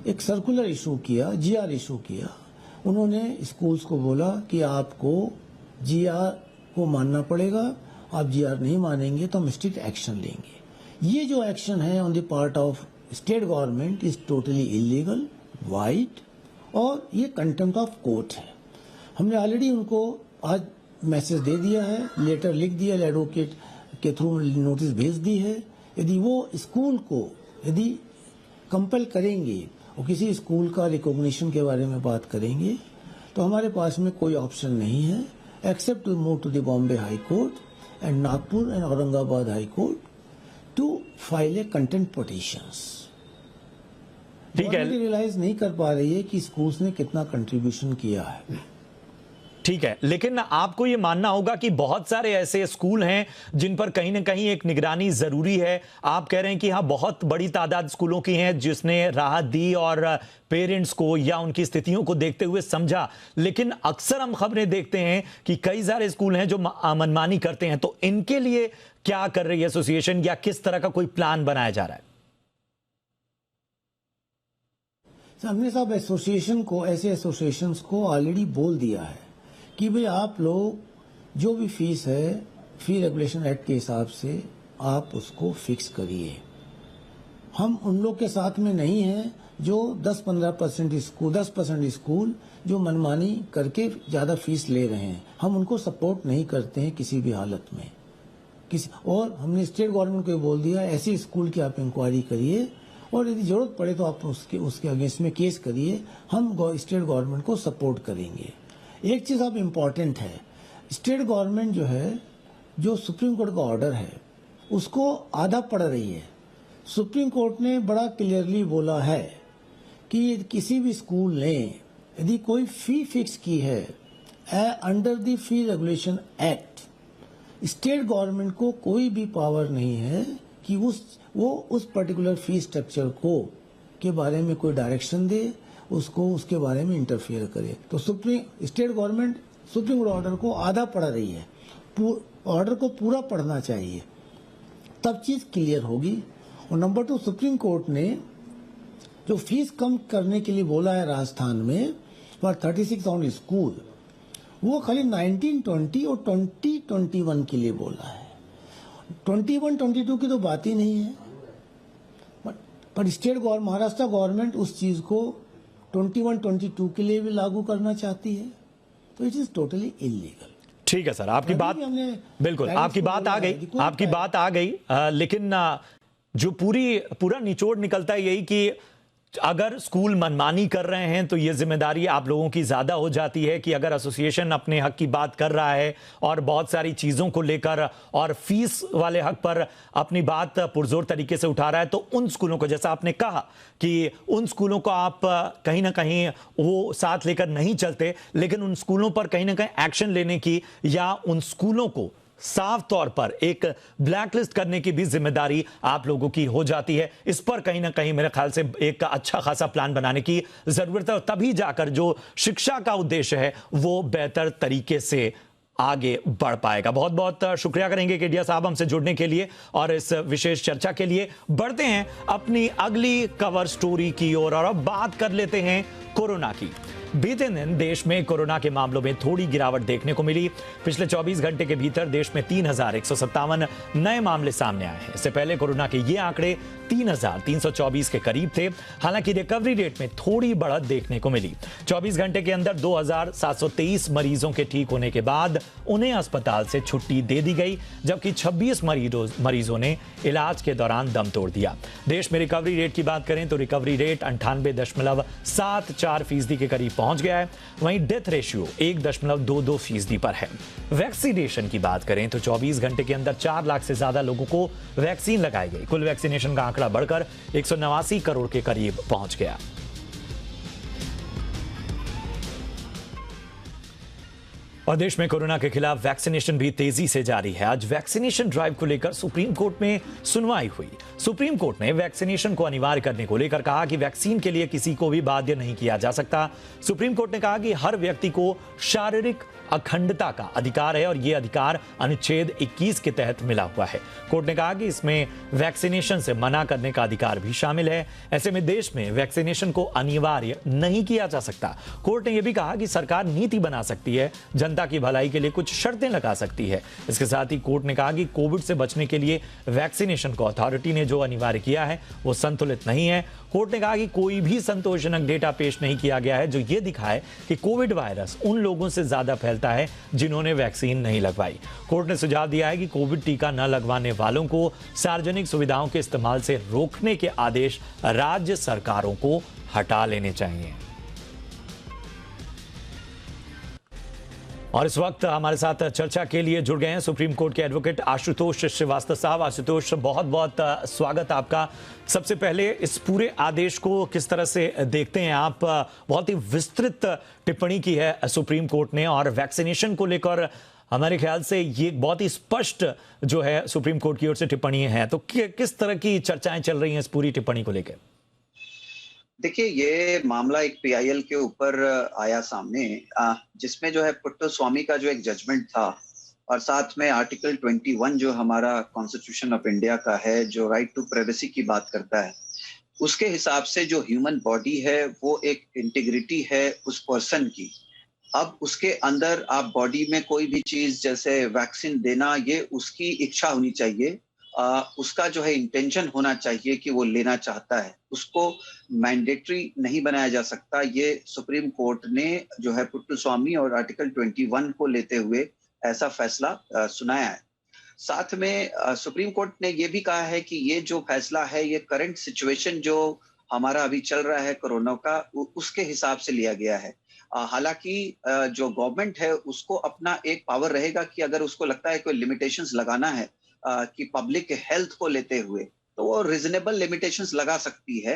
एक सर्कुलर इशू किया, GR इशू किया। उन्होंने स्कूल्स को बोला कि आपको GR को मानना पड़ेगा आप जीआर नहीं मानेंगे तो हम स्ट्रिक्ट एक्शन लेंगे। ये जो एक्शन है on the part of state government is totally illegal, wide, और ये कंटेम्प्ट ऑफ कोर्ट है। हमने ऑलरेडी उनको आज मैसेज दे दिया है, लेटर लिख दिया, एडवोकेट के थ्रू नोटिस भेज दी है। यदि वो स्कूल को यदि कंपेल करेंगे और किसी स्कूल का रिकॉग्निशन के बारे में बात करेंगे तो हमारे पास में कोई ऑप्शन नहीं है except to move to the Bombay high court and Nagpur and Aurangabad high court to file a contempt petitions. ठीक है, रियलाइज नहीं कर पा रही है कि स्कूल्स ने कितना कंट्रीब्यूशन किया है। ठीक है, लेकिन आपको यह मानना होगा कि बहुत सारे ऐसे स्कूल हैं जिन पर कहीं ना कहीं एक निगरानी जरूरी है। आप कह रहे हैं कि हाँ, बहुत बड़ी तादाद स्कूलों की है जिसने राहत दी और पेरेंट्स को या उनकी स्थितियों को देखते हुए समझा, लेकिन अक्सर हम खबरें देखते हैं कि कई सारे स्कूल हैं जो मनमानी करते हैं। तो इनके लिए क्या कर रही है एसोसिएशन, या किस तरह का कोई प्लान बनाया जा रहा है? हमने सब एसोसिएशन को, ऐसे एसोसिएशंस को ऑलरेडी बोल दिया है कि भाई आप लोग जो भी फीस है फी रेगुलेशन एक्ट के हिसाब से आप उसको फिक्स करिए। हम उन लोग के साथ में नहीं हैं जो 10% स्कूल जो मनमानी करके ज़्यादा फीस ले रहे हैं। हम उनको सपोर्ट नहीं करते हैं किसी भी हालत में। और हमने स्टेट गवर्नमेंट को बोल दिया ऐसी स्कूल की आप इंक्वायरी करिए और यदि जरूरत पड़े तो आप उसके अगेंस्ट में केस करिए। हम स्टेट गवर्नमेंट को सपोर्ट करेंगे। एक चीज अब इम्पोर्टेंट है, स्टेट गवर्नमेंट जो है, जो सुप्रीम कोर्ट का ऑर्डर है उसको आधा पढ़ रही है। सुप्रीम कोर्ट ने बड़ा क्लियरली बोला है कि किसी भी स्कूल ने यदि कोई फी फिक्स की है under the fee regulation act, state government को कोई भी पावर नहीं है कि वो उस पर्टिकुलर फी स्ट्रक्चर को के बारे में कोई डायरेक्शन दे, उसको उसके बारे में इंटरफियर करे। तो state government supreme court order को आधा पढ़ रही है, ऑर्डर को पूरा पढ़ना चाहिए, तब चीज क्लियर होगी। और नंबर 2, सुप्रीम कोर्ट ने जो फीस कम करने के लिए बोला है राजस्थान में फॉर 36 ऑन स्कूल, वो खाली 1920 और 2021 के लिए बोला है। 21-22 की तो बात ही नहीं है। पर महाराष्ट्र गवर्नमेंट उस चीज को 21-22 के लिए भी लागू करना चाहती है, तो इट इज टोटली इलीगल। ठीक है सर, आपकी बात बिल्कुल, आपकी बात आ गई, लेकिन जो पूरा निचोड़ निकलता है यही कि अगर स्कूल मनमानी कर रहे हैं तो ये जिम्मेदारी आप लोगों की ज्यादा हो जाती है कि अगर एसोसिएशन अपने हक की बात कर रहा है और बहुत सारी चीजों को लेकर और फीस वाले हक पर अपनी बात पुरजोर तरीके से उठा रहा है, तो उन स्कूलों को, जैसा आपने कहा कि उन स्कूलों को आप कहीं ना कहीं वो साथ लेकर नहीं चलते, लेकिन उन स्कूलों पर कहीं ना कहीं एक्शन लेने की या उन स्कूलों को साफ तौर पर एक ब्लैकलिस्ट करने की भी जिम्मेदारी आप लोगों की हो जाती है। इस पर कहीं ना कहीं मेरे ख्याल से एक अच्छा खासा प्लान बनाने की जरूरत है, और तभी जाकर जो शिक्षा का उद्देश्य है वो बेहतर तरीके से आगे बढ़ पाएगा। बहुत बहुत शुक्रिया करेंगे केडिया साहब हमसे जुड़ने के लिए और इस विशेष चर्चा के लिए। बढ़ते हैं अपनी अगली कवर स्टोरी की ओर और अब बात कर लेते हैं कोरोना की। बीते दिन देश में कोरोना के मामलों में थोड़ी गिरावट देखने को मिली। पिछले 24 घंटे के भीतर देश में 3,157 नए मामले सामने आए हैं। इससे पहले कोरोना के ये आंकड़े 3,324 के करीब थे। हालांकि रिकवरी रेट में थोड़ी बढ़त देखने को मिली। 24 घंटे के अंदर 2,723 मरीजों के ठीक होने के बाद उन्हें अस्पताल से छुट्टी दे दी गई, जबकि 26 मरीजों ने इलाज के दौरान दम तोड़ दिया। देश में रिकवरी रेट की बात करें तो रिकवरी रेट 98.74% के करीब पहुंच गया है। वहीं डेथ रेशियो 1.22% पर है। वैक्सीनेशन की बात करें तो 24 घंटे के अंदर 4 लाख से ज्यादा लोगों को वैक्सीन लगाई गई। कुल वैक्सीनेशन का आंकड़ा बढ़कर 189 करोड़ के करीब पहुंच गया। और देश में कोरोना के खिलाफ वैक्सीनेशन भी तेजी से जारी है। आज वैक्सीनेशन ड्राइव को लेकर सुप्रीम कोर्ट में सुनवाई हुई। सुप्रीम कोर्ट ने वैक्सीनेशन को अनिवार्य करने को लेकर कहा कि वैक्सीन के लिए किसी को भी बाध्य नहीं किया जा सकता। सुप्रीम कोर्ट ने कहा कि हर व्यक्ति को शारीरिक अखंडता का अधिकार है और ये अधिकार अनुच्छेद 21 के तहत मिला हुआ है। कोर्ट ने कहा कि इसमें वैक्सीनेशन से मना करने का अधिकार भी शामिल है। ऐसे में देश में वैक्सीनेशन को अनिवार्य नहीं किया जा सकता। कोर्ट ने यह भी कहा कि सरकार नीति बना सकती है, जनता की भलाई के लिए कुछ शर्तें लगा सकती है। इसके साथ ही कोर्ट ने कहा कि कोविड से बचने के लिए वैक्सीनेशन को अथॉरिटी ने जो अनिवार्य किया है वो संतुलित नहीं है। कोर्ट ने कहा कि कोई भी संतोषजनक डेटा पेश नहीं किया गया है जो ये दिखाए कि कोविड वायरस उन लोगों से ज्यादा फैलता है जिन्होंने वैक्सीन नहीं लगवाई। कोर्ट ने सुझाव दिया है कि कोविड टीका न लगवाने वालों को सार्वजनिक सुविधाओं के इस्तेमाल से रोकने के आदेश राज्य सरकारों को हटा लेने चाहिए। और इस वक्त हमारे साथ चर्चा के लिए जुड़ गए हैं सुप्रीम कोर्ट के एडवोकेट आशुतोष श्रीवास्तव साहब। आशुतोष, बहुत बहुत स्वागत आपका। सबसे पहले इस पूरे आदेश को किस तरह से देखते हैं आप? बहुत ही विस्तृत टिप्पणी की है सुप्रीम कोर्ट ने और वैक्सीनेशन को लेकर हमारे ख्याल से ये बहुत ही स्पष्ट जो है सुप्रीम कोर्ट की ओर से टिप्पणी है। तो किस तरह की चर्चाएं चल रही हैं इस पूरी टिप्पणी को लेकर? देखिए, ये मामला एक पीआईएल के ऊपर आया सामने, जिसमें जो है पुट्टस्वामी का जो एक जजमेंट था और साथ में आर्टिकल 21 जो हमारा कॉन्स्टिट्यूशन ऑफ इंडिया का है, जो राइट टू प्राइवेसी की बात करता है, उसके हिसाब से जो ह्यूमन बॉडी है वो एक इंटीग्रिटी है उस पर्सन की। अब उसके अंदर आप बॉडी में कोई भी चीज जैसे वैक्सीन देना, ये उसकी इच्छा होनी चाहिए, उसका जो है इंटेंशन होना चाहिए कि वो लेना चाहता है, उसको मैंडेटरी नहीं बनाया जा सकता। ये सुप्रीम कोर्ट ने जो है पुट्टस्वामी और आर्टिकल 21 को लेते हुए ऐसा फैसला सुनाया है। साथ में सुप्रीम कोर्ट ने ये भी कहा है कि ये जो फैसला है ये करंट सिचुएशन जो हमारा अभी चल रहा है कोरोना का, उसके हिसाब से लिया गया है। हालांकि जो गवर्नमेंट है उसको अपना एक पावर रहेगा कि अगर उसको लगता है कोई लिमिटेशंस लगाना है कि पब्लिक हेल्थ को लेते हुए, तो वो रिजनेबल लिमिटेशंस लगा सकती है,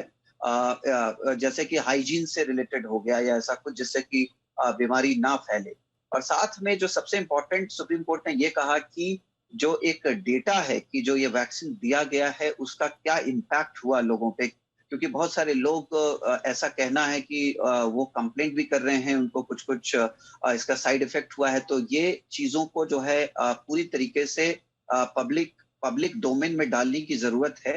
जैसे कि हाइजीन से रिलेटेड हो गया या ऐसा कुछ जिससे कि बीमारी ना फैले। और साथ में जो सबसे इम्पोर्टेंट सुप्रीम कोर्ट ने ये कहा कि जो एक डेटा है कि जो ये वैक्सीन दिया गया है उसका क्या इम्पैक्ट हुआ लोगों पे, क्योंकि बहुत सारे लोग ऐसा कहना है कि वो कंप्लेंट भी कर रहे हैं, उनको कुछ कुछ इसका साइड इफेक्ट हुआ है। तो ये चीजों को जो है पूरी तरीके से पब्लिक डोमेन में डालने की जरूरत है।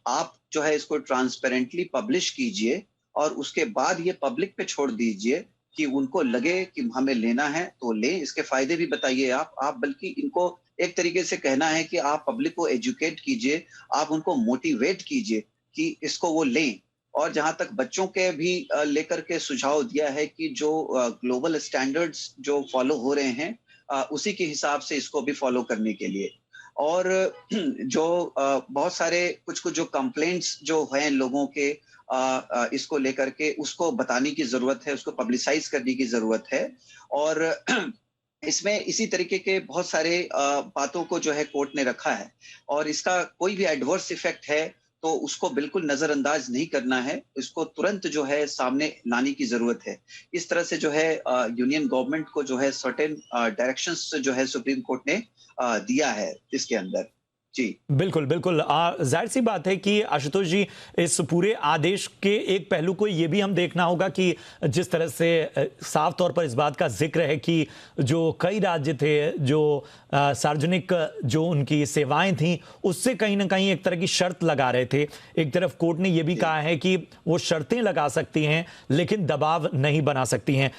आप जो है इसको ट्रांसपेरेंटली पब्लिश कीजिए और उसके बाद ये पब्लिक पे छोड़ दीजिए कि उनको लगे कि हमें लेना है तो लें। इसके फायदे भी बताइए आप बल्कि इनको एक तरीके से कहना है कि आप पब्लिक को एजुकेट कीजिए, आप उनको मोटिवेट कीजिए कि इसको वो लें। और जहां तक बच्चों के भी लेकर के सुझाव दिया है कि जो ग्लोबल स्टैंडर्ड्स जो फॉलो हो रहे हैं उसी के हिसाब से इसको भी फॉलो करने के लिए। और जो बहुत सारे कुछ जो कंप्लेंट्स जो हैं लोगों के इसको लेकर के, उसको बताने की जरूरत है, उसको पब्लिसाइज करने की जरूरत है। और इसमें इसी तरीके के बहुत सारे बातों को जो है कोर्ट ने रखा है और इसका कोई भी एडवर्स इफेक्ट है तो उसको बिल्कुल नजरअंदाज नहीं करना है, इसको तुरंत जो है सामने लाने की जरूरत है। इस तरह से जो है यूनियन गवर्नमेंट को जो है सर्टेन डायरेक्शंस जो है सुप्रीम कोर्ट ने दिया है इसके अंदर। जी बिल्कुल बिल्कुल, जाहिर सी बात है कि आशुतोष जी इस पूरे आदेश के एक पहलू को ये भी हम देखना होगा कि जिस तरह से साफ तौर पर इस बात का जिक्र है कि जो कई राज्य थे जो सार्वजनिक जो उनकी सेवाएं थी उससे कहीं ना कहीं एक तरह की शर्त लगा रहे थे। एक तरफ कोर्ट ने यह भी कहा है कि वो शर्तें लगा सकती हैं लेकिन दबाव नहीं बना सकती हैं।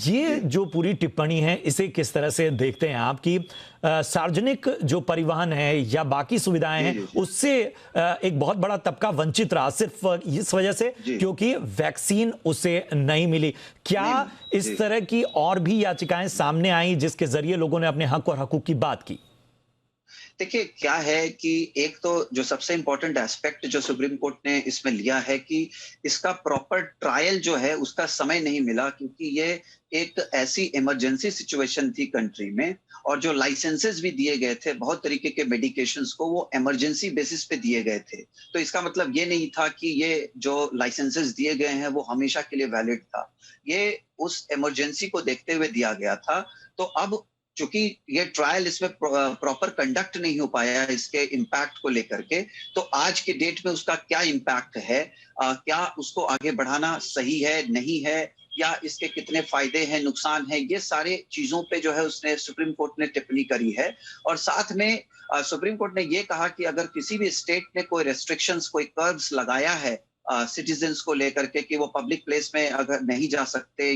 ये जो पूरी टिप्पणी है इसे किस तरह से देखते हैं आप कि सार्वजनिक जो परिवहन है या बाकी सुविधाएं हैं उससे एक बहुत बड़ा तबका वंचित रहा सिर्फ इस वजह से क्योंकि वैक्सीन उसे नहीं मिली। क्या इस तरह की और भी याचिकाएं सामने आई जिसके जरिए लोगों ने अपने हक और हकूक की बात की? देखिए, क्या है कि एक तो जो सबसे इंपॉर्टेंट एस्पेक्ट जो सुप्रीम कोर्ट ने इसमें लिया है कि इसका प्रॉपर ट्रायल जो है उसका समय नहीं मिला, क्योंकि ये एक ऐसी इमरजेंसी सिचुएशन थी कंट्री में और जो लाइसेंसेस भी दिए गए थे बहुत तरीके के मेडिकेशंस को वो इमरजेंसी बेसिस पे दिए गए थे। तो इसका मतलब ये नहीं था कि ये जो लाइसेंसेस दिए गए हैं वो हमेशा के लिए वैलिड था, ये उस इमरजेंसी को देखते हुए दिया गया था। तो अब चूंकि ये ट्रायल इसमें प्रॉपर कंडक्ट नहीं हो पाया इसके इम्पैक्ट को लेकर के, तो आज के डेट में उसका क्या इम्पैक्ट है, क्या उसको आगे बढ़ाना सही है नहीं है, या इसके कितने फायदे हैं, नुकसान हैं, ये सारे चीजों पे जो है उसने सुप्रीम कोर्ट ने टिप्पणी करी है। और साथ में सुप्रीम कोर्ट ने ये कहा कि अगर किसी भी स्टेट ने कोई रेस्ट्रिक्शंस, कोई कर्व्स लगाया है सिटीजन्स को लेकर के कि वो पब्लिक प्लेस में अगर नहीं जा सकते,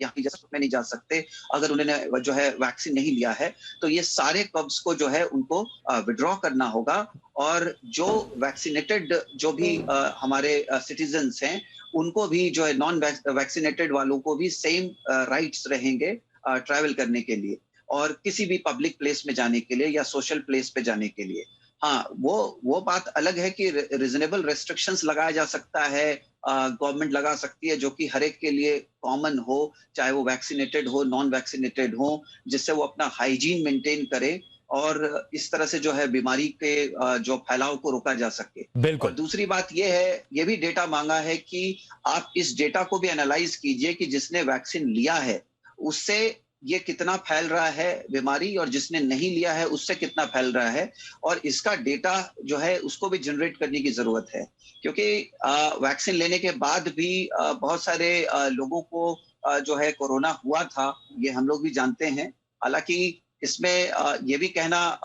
यहाँ में नहीं जा सकते अगर उन्होंने जो है वैक्सीन नहीं लिया है, तो ये सारे कर्व्स को जो है उनको विड्रॉ करना होगा। और जो वैक्सीनेटेड जो भी हमारे सिटीजन्स हैं उनको भी जो है नॉन वैक्सीनेटेड वालों को भी सेम राइट्स रहेंगे ट्रैवल करने के लिए और किसी भी पब्लिक प्लेस में जाने के लिए या सोशल प्लेस पे जाने के लिए। हाँ, वो बात अलग है कि रीजनेबल रेस्ट्रिक्शंस लगाया जा सकता है, गवर्नमेंट लगा सकती है जो कि हर एक के लिए कॉमन हो, चाहे वो वैक्सीनेटेड हो, नॉन वैक्सीनेटेड हो, जिससे वो अपना हाइजीन मेंटेन करे और इस तरह से जो है बीमारी के जो फैलाव को रोका जा सके। बिल्कुल। और दूसरी बात ये है, ये भी डेटा मांगा है कि आप इस डेटा को भी एनालाइज कीजिए कि जिसने वैक्सीन लिया है उससे ये कितना फैल रहा है बीमारी और जिसने नहीं लिया है उससे कितना फैल रहा है, और इसका डेटा जो है उसको भी जनरेट करने की जरूरत है। क्योंकि वैक्सीन लेने के बाद भी बहुत सारे लोगों को जो है कोरोना हुआ था, ये हम लोग भी जानते हैं। हालांकि इसमें ये भी कहना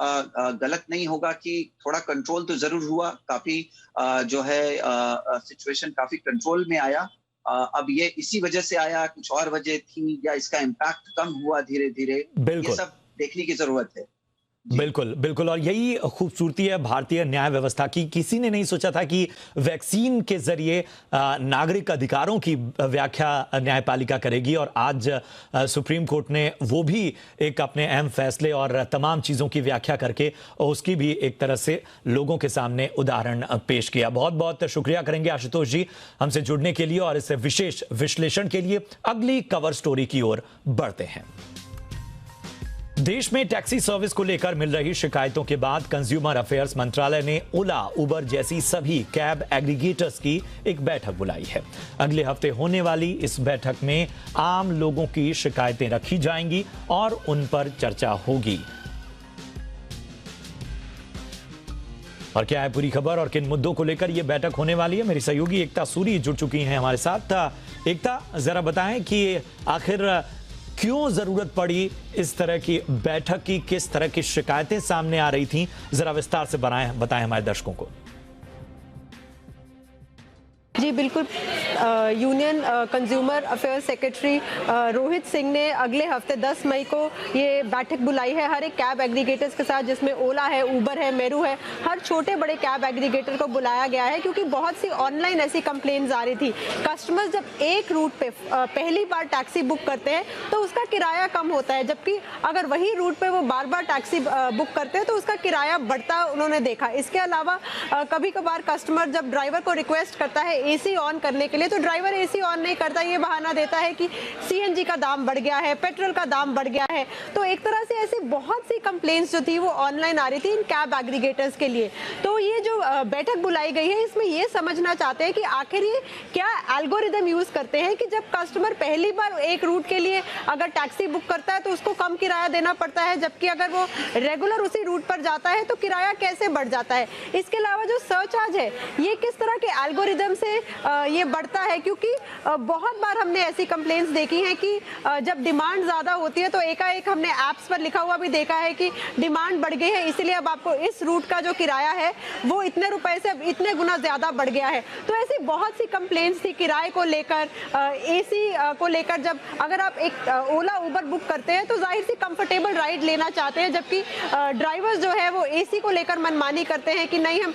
गलत नहीं होगा कि थोड़ा कंट्रोल तो जरूर हुआ, काफी जो है सिचुएशन काफी कंट्रोल में आया। अब ये इसी वजह से आया, कुछ और वजह थी, या इसका इम्पैक्ट कम हुआ धीरे धीरे, ये सब देखने की जरूरत है। बिल्कुल बिल्कुल। और यही खूबसूरती है भारतीय न्याय व्यवस्था की। किसी ने नहीं सोचा था कि वैक्सीन के जरिए नागरिक अधिकारों की व्याख्या न्यायपालिका करेगी, और आज सुप्रीम कोर्ट ने वो भी एक अपने अहम फैसले और तमाम चीज़ों की व्याख्या करके उसकी भी एक तरह से लोगों के सामने उदाहरण पेश किया। बहुत बहुत शुक्रिया करेंगे आशुतोष जी हमसे जुड़ने के लिए और इस विशेष विश्लेषण के लिए। अगली कवर स्टोरी की ओर बढ़ते हैं। देश में टैक्सी सर्विस को लेकर मिल रही शिकायतों के बाद कंज्यूमर अफेयर्स मंत्रालय ने ओला, उबर जैसी सभी कैब एग्रीगेटर्स की एक बैठक बुलाई है। अगले हफ्ते होने वाली इस बैठक में आम लोगों की शिकायतें रखी जाएंगी और उन पर चर्चा होगी। और क्या है पूरी खबर और किन मुद्दों को लेकर यह बैठक होने वाली है, मेरी सहयोगी एकता सूरी जुड़ चुकी हैं हमारे साथ। एकता, जरा बताएं कि आखिर क्यों जरूरत पड़ी इस तरह की बैठक की, किस तरह की शिकायतें सामने आ रही थीं, जरा विस्तार से बताएं हमारे दर्शकों को। जी बिल्कुल। Union consumer affairs secretary Rohit Singh ने अगले हफ्ते 10 मई को ये बैठक बुलाई है हर एक कैब एग्रीगेटर्स के साथ, जिसमें ओला है, उबर है, मेरू है, हर छोटे बड़े कैब एग्रीगेटर को बुलाया गया है। क्योंकि बहुत सी ऑनलाइन ऐसी कंप्लेंट्स आ रही थी। कस्टमर्स जब एक रूट पे पहली बार टैक्सी बुक करते हैं तो उसका किराया कम होता है, जबकि अगर वही रूट पे वो बार बार टैक्सी बुक करते हैं तो उसका किराया बढ़ता उन्होंने देखा। इसके अलावा कभी कभार कस्टमर जब ड्राइवर को रिक्वेस्ट करता है एसी ऑन करने के लिए तो ड्राइवर एसी ऑन नहीं करता, ये बहाना देता है कि सीएनजी का दाम बढ़ गया है, पेट्रोल का दाम बढ़ गया है। तो एक तरह से ऐसी बहुत सी कंप्लेंट्स जो थी वो ऑनलाइन आ रही थी इन कैब एग्रीगेटर्स के लिए। तो ये जो बैठक बुलाई गई है इसमें ये समझना चाहते हैं कि आखिर ये क्या एल्गोरिदम यूज करते हैं कि जब कस्टमर पहली बार एक रूट के लिए अगर टैक्सी बुक करता है तो उसको कम किराया देना पड़ता है, जबकि अगर वो रेगुलर उसी रूट पर जाता है तो किराया कैसे बढ़ जाता है। इसके अलावा जो सरचार्ज है ये किस तरह के एल्गोरिदम से ये बढ़ता है, क्योंकि बहुत बार हमने ऐसी कंप्लेंट्स देखी हैं कि जब डिमांड ज्यादा होती है तो एकाएक हमने ऐप्स पर लिखा हुआ भी देखा है कि डिमांड बढ़ गई है इसलिए अब आपको इस रूट का जो किराया है वो इतने रुपए से अब इतने गुना ज्यादा बढ़ गया है। तो ऐसी बहुत सी कंप्लेंट्स थी किराए को लेकर, एसी को लेकर। जब अगर आप एक ओला उबर बुक करते हैं तो जाहिर सी कंफर्टेबल राइड लेना चाहते हैं, जबकि ड्राइवर्स जो है वो एसी को लेकर मनमानी करते हैं कि नहीं हम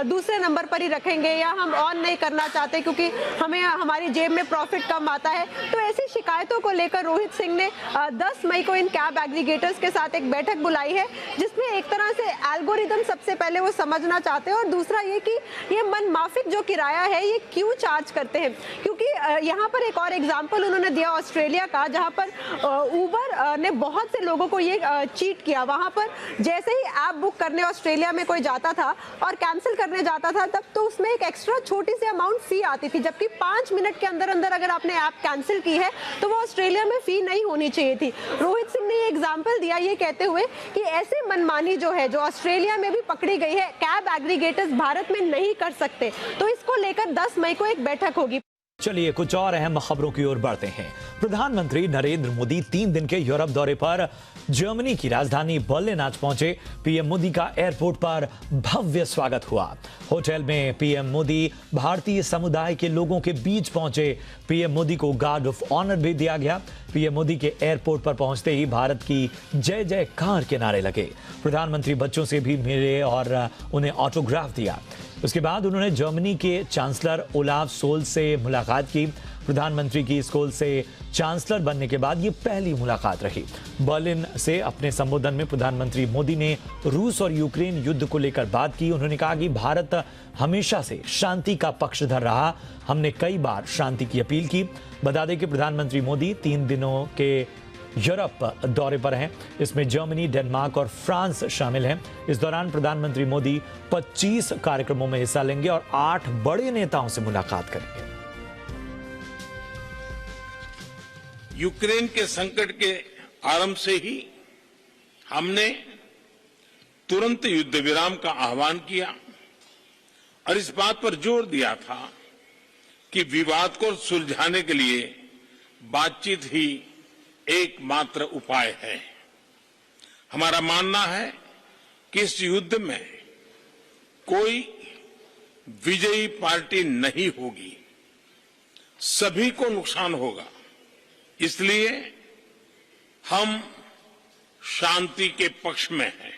दूसरे नंबर पर ही रखेंगे या हम ऑन नहीं करना चाहते क्योंकि हमें हमारी जेब में प्रॉफिट कम आता है। तो ऐसी शिकायतों को लेकर रोहित सिंह ने 10 मई को इन कैब एग्रीगेटर्स के साथ एक बैठक बुलाई है, जिसमें एक तरह से एल्गोरिदम सबसे पहले वो समझना चाहते हैं और दूसरा ये कि ये मनमाफिक जो किराया है ये क्यों चार्ज करते हैं। क्योंकि यहाँ पर एक और एग्जाम्पल उन्होंने दिया ऑस्ट्रेलिया का, जहाँ पर उबर ने बहुत से लोगों को ये चीट किया। वहाँ पर जैसे ही ऐप बुक करने ऑस्ट्रेलिया में कोई जाता था और कैंसिल करने जाता था तब तो उसमें एक एक्स्ट्रा छोटी सी अमाउंट फी आती थी, जबकि 5 मिनट के अंदर अंदर अगर आपने ऐप कैंसिल की है तो वो ऑस्ट्रेलिया में फी नहीं होनी चाहिए थी। रोहित सिंह ने ये एग्जांपल दिया ये कहते हुए कि ऐसे मनमानी जो है जो ऑस्ट्रेलिया में भी पकड़ी गई है कैब एग्रीगेटर्स भारत में नहीं कर सकते। तो इसको लेकर 10 मई को एक बैठक होगी। चलिए कुछ और अहम खबरों की ओर बढ़ते हैं। प्रधानमंत्री नरेंद्र मोदी 3 दिन के यूरोप दौरे पर जर्मनी की राजधानी बर्लिन आज पहुंचे। पीएम मोदी का एयरपोर्ट पर भव्य स्वागत हुआ। होटल में पीएम मोदी भारतीय समुदाय के लोगों के बीच पहुंचे। पीएम मोदी को गार्ड ऑफ ऑनर भी दिया गया। पीएम मोदी के एयरपोर्ट पर पहुंचते ही भारत की जय जयकार के नारे लगे। प्रधानमंत्री बच्चों से भी मिले और उन्हें ऑटोग्राफ दिया। उसके बाद उन्होंने जर्मनी के चांसलर ओलाफ सोल्ज से मुलाकात की। प्रधानमंत्री की स्कूल से चांसलर बनने के बाद ये पहली मुलाकात रही। बर्लिन से अपने संबोधन में प्रधानमंत्री मोदी ने रूस और यूक्रेन युद्ध को लेकर बात की। उन्होंने कहा कि भारत हमेशा से शांति का पक्षधर रहा। हमने कई बार शांति की अपील की। बता दें कि प्रधानमंत्री मोदी 3 दिनों के यूरोप दौरे पर हैं। इसमें जर्मनी, डेनमार्क और फ्रांस शामिल हैं। इस दौरान प्रधानमंत्री मोदी 25 कार्यक्रमों में हिस्सा लेंगे और 8 बड़े नेताओं से मुलाकात करेंगे। यूक्रेन के संकट के आरंभ से ही हमने तुरंत युद्ध विराम का आह्वान किया और इस बात पर जोर दिया था कि विवाद को सुलझाने के लिए बातचीत ही एकमात्र उपाय है। हमारा मानना है कि इस युद्ध में कोई विजयी पार्टी नहीं होगी, सभी को नुकसान होगा। इसलिए हम शांति के पक्ष में हैं।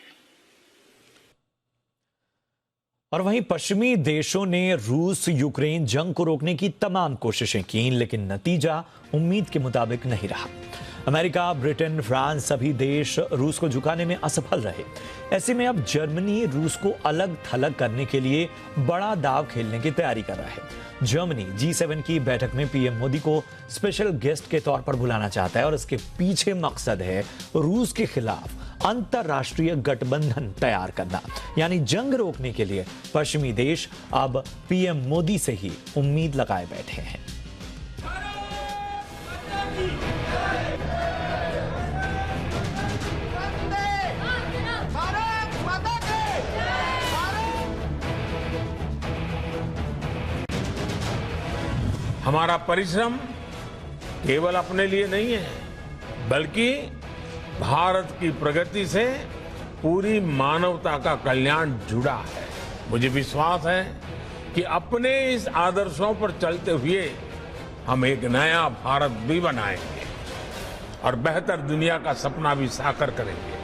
और वहीं पश्चिमी देशों ने रूस यूक्रेन जंग को रोकने की तमाम कोशिशें की, लेकिन नतीजा उम्मीद के मुताबिक नहीं रहा। अमेरिका, ब्रिटेन, फ्रांस सभी देश रूस को झुकाने में असफल रहे। ऐसे में अब जर्मनी रूस को अलग थलग करने के लिए बड़ा दांव खेलने की तैयारी कर रहा है। जर्मनी G7 की बैठक में पीएम मोदी को स्पेशल गेस्ट के तौर पर बुलाना चाहता है और इसके पीछे मकसद है रूस के खिलाफ अंतरराष्ट्रीय गठबंधन तैयार करना, यानी जंग रोकने के लिए पश्चिमी देश अब पीएम मोदी से ही उम्मीद लगाए बैठे हैं। हमारा परिश्रम केवल अपने लिए नहीं है, बल्कि भारत की प्रगति से पूरी मानवता का कल्याण जुड़ा है। मुझे विश्वास है कि अपने इस आदर्शों पर चलते हुए हम एक नया भारत भी बनाएंगे और बेहतर दुनिया का सपना भी साकार करेंगे।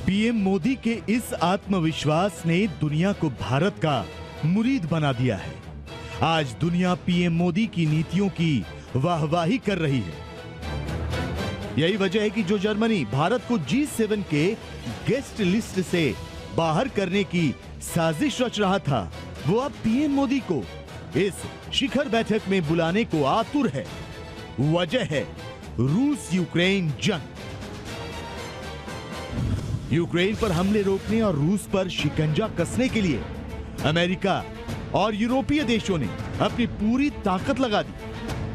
पीएम मोदी के इस आत्मविश्वास ने दुनिया को भारत का मुरीद बना दिया है। आज दुनिया पीएम मोदी की नीतियों की वाहवाही कर रही है। यही वजह है कि जो जर्मनी भारत को G7 के गेस्ट लिस्ट से बाहर करने की साजिश रच रहा था, वो अब पीएम मोदी को इस शिखर बैठक में बुलाने को आतुर है। वजह है रूस यूक्रेन जंग। यूक्रेन पर हमले रोकने और रूस पर शिकंजा कसने के लिए अमेरिका और यूरोपीय देशों ने अपनी पूरी ताकत लगा दी।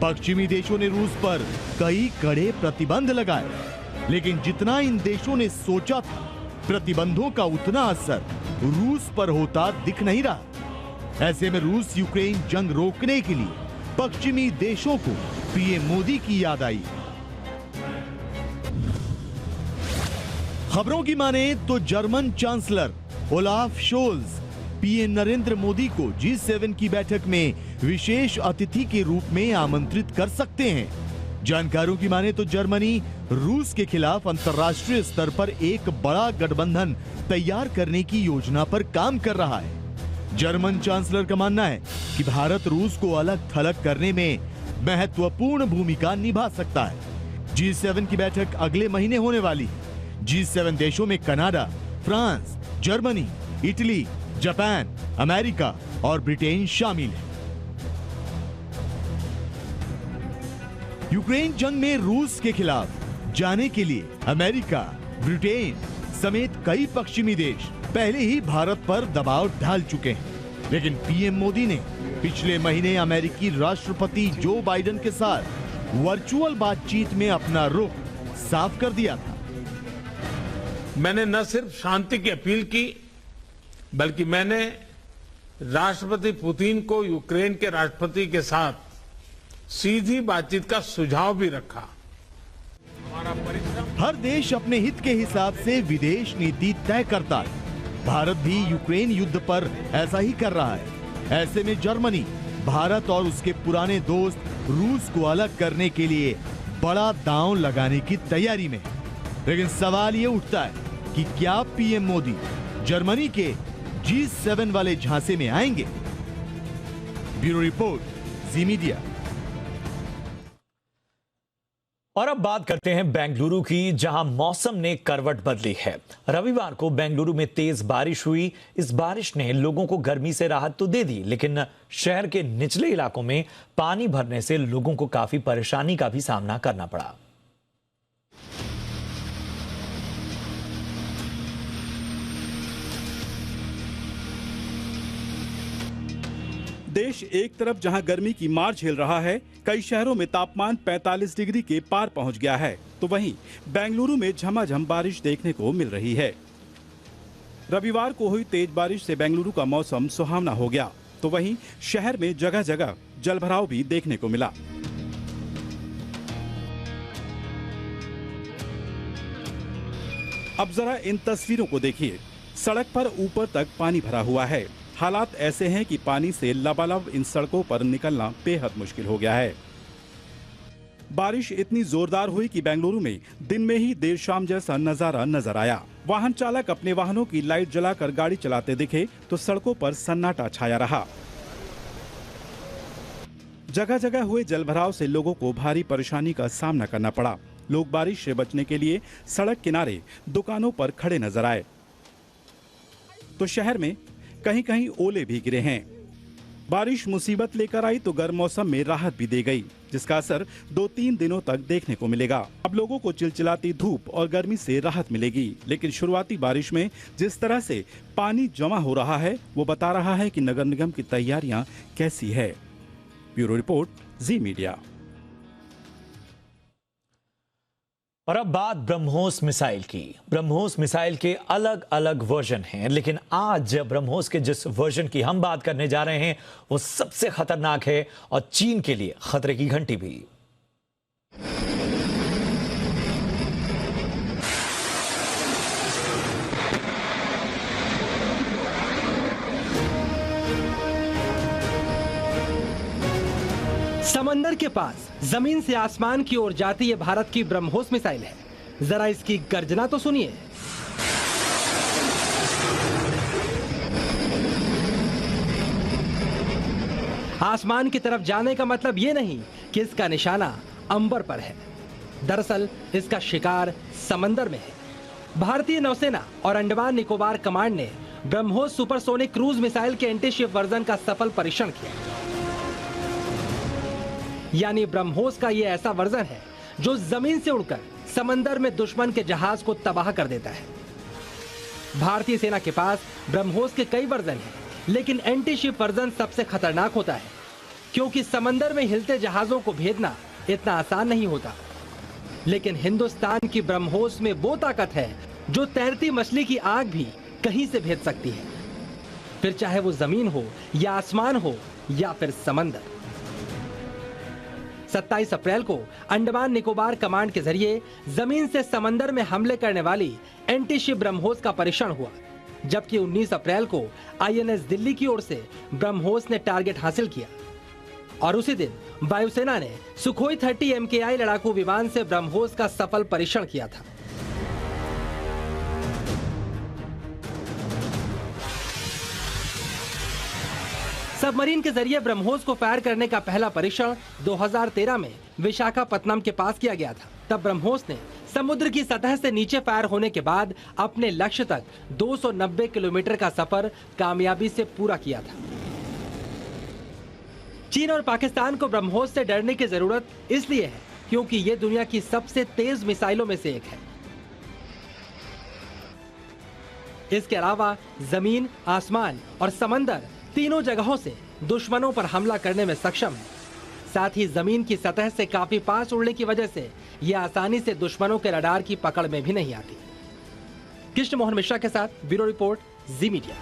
पश्चिमी देशों ने रूस पर कई कड़े प्रतिबंध लगाए, लेकिन जितना इन देशों ने सोचा था, प्रतिबंधों का उतना असर रूस पर होता दिख नहीं रहा। ऐसे में रूस यूक्रेन जंग रोकने के लिए पश्चिमी देशों को पीएम मोदी की याद आई। खबरों की माने तो German chancellor Olaf Scholz PM Narendra Modi को G7 की बैठक में विशेष अतिथि के रूप में आमंत्रित कर सकते हैं। जानकारों की माने तो जर्मनी रूस के खिलाफ अंतर्राष्ट्रीय स्तर पर एक बड़ा गठबंधन तैयार करने की योजना पर काम कर रहा है। जर्मन चांसलर का मानना है कि भारत रूस को अलग थलग करने में महत्वपूर्ण भूमिका निभा सकता है। G7 की बैठक अगले महीने होने वाली है। G7 देशों में Canada, France, Germany, Italy, Japan, America और ब्रिटेन शामिल है। यूक्रेन जंग में रूस के खिलाफ जाने के लिए अमेरिका, ब्रिटेन समेत कई पश्चिमी देश पहले ही भारत पर दबाव डाल चुके हैं। लेकिन पीएम मोदी ने पिछले महीने अमेरिकी राष्ट्रपति जो बाइडेन के साथ वर्चुअल बातचीत में अपना रुख साफ कर दिया था। मैंने न सिर्फ शांति की अपील की, बल्कि मैंने राष्ट्रपति पुतिन को यूक्रेन के राष्ट्रपति के साथ सीधी बातचीत का सुझाव भी रखा। हमारा परिश्रम हर देश अपने हित के हिसाब से विदेश नीति तय करता है। भारत भी यूक्रेन युद्ध पर ऐसा ही कर रहा है। ऐसे में जर्मनी भारत और उसके पुराने दोस्त रूस को अलग करने के लिए बड़ा दांव लगाने की तैयारी में है। लेकिन सवाल ये उठता है कि क्या पीएम मोदी जर्मनी के G7 वाले झांसे में आएंगे? ब्यूरो रिपोर्ट, जी मीडिया। और अब बात करते हैं बेंगलुरु की, जहां मौसम ने करवट बदली है। रविवार को बेंगलुरु में तेज बारिश हुई। इस बारिश ने लोगों को गर्मी से राहत तो दे दी, लेकिन शहर के निचले इलाकों में पानी भरने से लोगों को काफी परेशानी का भी सामना करना पड़ा। देश एक तरफ जहां गर्मी की मार झेल रहा है, कई शहरों में तापमान 45 डिग्री के पार पहुंच गया है, तो वहीं बेंगलुरु में झमाझम बारिश देखने को मिल रही है। रविवार को हुई तेज बारिश से बेंगलुरु का मौसम सुहावना हो गया, तो वहीं शहर में जगह जगह जलभराव भी देखने को मिला। अब जरा इन तस्वीरों को देखिए। सड़क पर ऊपर तक पानी भरा हुआ है। हालात ऐसे हैं कि पानी से लबालब इन सड़कों पर निकलना बेहद मुश्किल हो गया है। बारिश इतनी जोरदार हुई कि बेंगलुरु में दिन में ही देर शाम जैसा नजारा नजर आया। वाहन चालक अपने वाहनों की लाइट जलाकर गाड़ी चलाते दिखे तो सड़कों पर सन्नाटा छाया रहा। जगह जगह हुए जलभराव से लोगों को भारी परेशानी का सामना करना पड़ा। लोग बारिश से बचने के लिए सड़क किनारे दुकानों पर खड़े नजर आए, तो शहर में कहीं कहीं ओले भी गिरे हैं। बारिश मुसीबत लेकर आई तो गर्म मौसम में राहत भी दे गई, जिसका असर 2-3 दिनों तक देखने को मिलेगा। अब लोगों को चिलचिलाती धूप और गर्मी से राहत मिलेगी, लेकिन शुरुआती बारिश में जिस तरह से पानी जमा हो रहा है, वो बता रहा है कि नगर निगम की तैयारियां कैसी है। ब्यूरो रिपोर्ट, जी मीडिया। और अब बात ब्रह्मोस मिसाइल की। ब्रह्मोस मिसाइल के अलग अलग वर्जन हैं, लेकिन आज ब्रह्मोस के जिस वर्जन की हम बात करने जा रहे हैं वो सबसे खतरनाक है और चीन के लिए खतरे की घंटी भी। समंदर के पास जमीन से आसमान की ओर जाती ये भारत की ब्रह्मोस मिसाइल है। जरा इसकी गर्जना तो सुनिए। आसमान की तरफ जाने का मतलब ये नहीं कि इसका निशाना अंबर पर है। दरअसल इसका शिकार समंदर में है। भारतीय नौसेना और अंडमान निकोबार कमांड ने ब्रह्मोस सुपरसोनिक क्रूज मिसाइल के एंटीशिप वर्जन का सफल परीक्षण किया। यानी ब्रह्मोस का यह ऐसा वर्जन है जो जमीन से उड़कर समंदर में दुश्मन के जहाज को तबाह कर देता है। भारतीय सेना के पास ब्रह्मोस के कई वर्जन हैं, लेकिन एंटीशिप वर्जन सबसे खतरनाक होता है, क्योंकि समंदर में हिलते जहाजों को भेदना इतना आसान नहीं होता। लेकिन हिंदुस्तान की ब्रह्मोस में वो ताकत है जो तैरती मछली की आंख भी कहीं से भेद सकती है, फिर चाहे वो जमीन हो या आसमान हो या फिर समंदर। 27 अप्रैल को अंडमान निकोबार कमांड के जरिए जमीन से समंदर में हमले करने वाली एंटीशिप ब्रह्मोस का परीक्षण हुआ, जबकि 19 अप्रैल को आईएनएस दिल्ली की ओर से ब्रह्मोस ने टारगेट हासिल किया। और उसी दिन वायुसेना ने सुखोई 30 MKI लड़ाकू विमान से ब्रह्मोस का सफल परीक्षण किया था। सबमरीन के जरिए ब्रह्मोस को फायर करने का पहला परीक्षण 2013 में विशाखापत्तनम के पास किया गया था। तब ब्रह्मोस ने समुद्र की सतह से नीचे फायर होने के बाद अपने लक्ष्य तक 290 किलोमीटर का सफर कामयाबी से पूरा किया था। चीन और पाकिस्तान को ब्रह्मोस से डरने की जरूरत इसलिए है क्योंकि ये दुनिया की सबसे तेज मिसाइलों में से एक है। इसके अलावा जमीन, आसमान और समंदर तीनों जगहों से दुश्मनों पर हमला करने में सक्षम है। साथ ही जमीन की सतह से काफी पास उड़ने की वजह से यह आसानी से दुश्मनों के रडार की पकड़ में भी नहीं आती। कृष्ण मोहन मिश्रा के साथ ब्यूरो रिपोर्ट, जी मीडिया।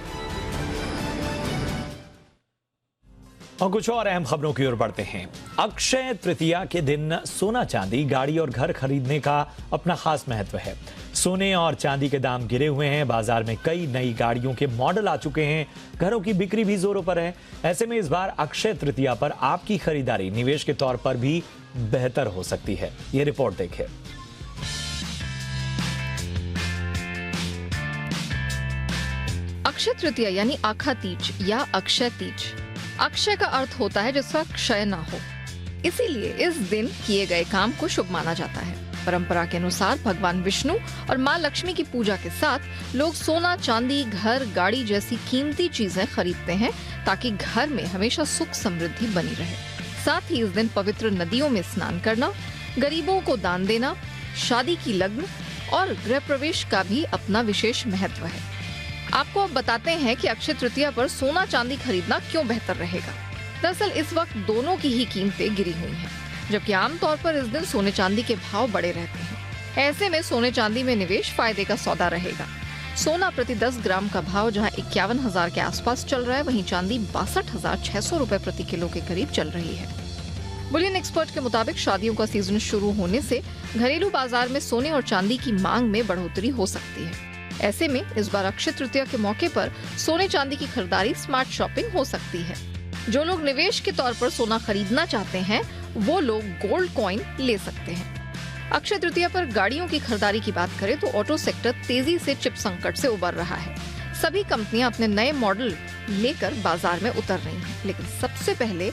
और कुछ और अहम खबरों की ओर बढ़ते हैं। अक्षय तृतीया के दिन सोना चांदी, गाड़ी और घर खरीदने का अपना खास महत्व है। सोने और चांदी के दाम गिरे हुए हैं। बाजार में कई नई गाड़ियों के मॉडल आ चुके हैं। घरों की बिक्री भी जोरों पर है। ऐसे में इस बार अक्षय तृतीया पर आपकी खरीदारी निवेश के तौर पर भी बेहतर हो सकती है। ये रिपोर्ट देखें। अक्षय तृतीया यानी आखा तीज या अक्षय तीज। अक्षय का अर्थ होता है जिसका क्षय ना हो, इसीलिए इस दिन किए गए काम को शुभ माना जाता है। परंपरा के अनुसार भगवान विष्णु और मां लक्ष्मी की पूजा के साथ लोग सोना, चांदी, घर, गाड़ी जैसी कीमती चीजें खरीदते हैं ताकि घर में हमेशा सुख समृद्धि बनी रहे। साथ ही इस दिन पवित्र नदियों में स्नान करना, गरीबों को दान देना, शादी की लग्न और गृह प्रवेश का भी अपना विशेष महत्व है। आपको अब बताते हैं कि अक्षय तृतीया पर सोना चांदी खरीदना क्यों बेहतर रहेगा। दरअसल इस वक्त दोनों की ही कीमतें गिरी हुई हैं, जबकि आमतौर पर इस दिन सोने चांदी के भाव बढ़े रहते हैं। ऐसे में सोने चांदी में निवेश फायदे का सौदा रहेगा। सोना प्रति 10 ग्राम का भाव जहां 51,000 के आसपास चल रहा है, वहीं चांदी 62,600 रुपए प्रति किलो के करीब चल रही है। बुलियन एक्सपर्ट के मुताबिक शादियों का सीजन शुरू होने से घरेलू बाजार में सोने और चांदी की मांग में बढ़ोतरी हो सकती है। ऐसे में इस बार अक्षय तृतीया के मौके पर सोने चांदी की खरीदारी स्मार्ट शॉपिंग हो सकती है। जो लोग निवेश के तौर पर सोना खरीदना चाहते हैं वो लोग गोल्ड कॉइन ले सकते हैं। अक्षय तृतीया पर गाड़ियों की खरीदारी की बात करें तो ऑटो सेक्टर तेजी से चिप संकट से उबर रहा है। सभी कंपनियां अपने नए मॉडल लेकर बाजार में उतर रही हैं, लेकिन सबसे पहले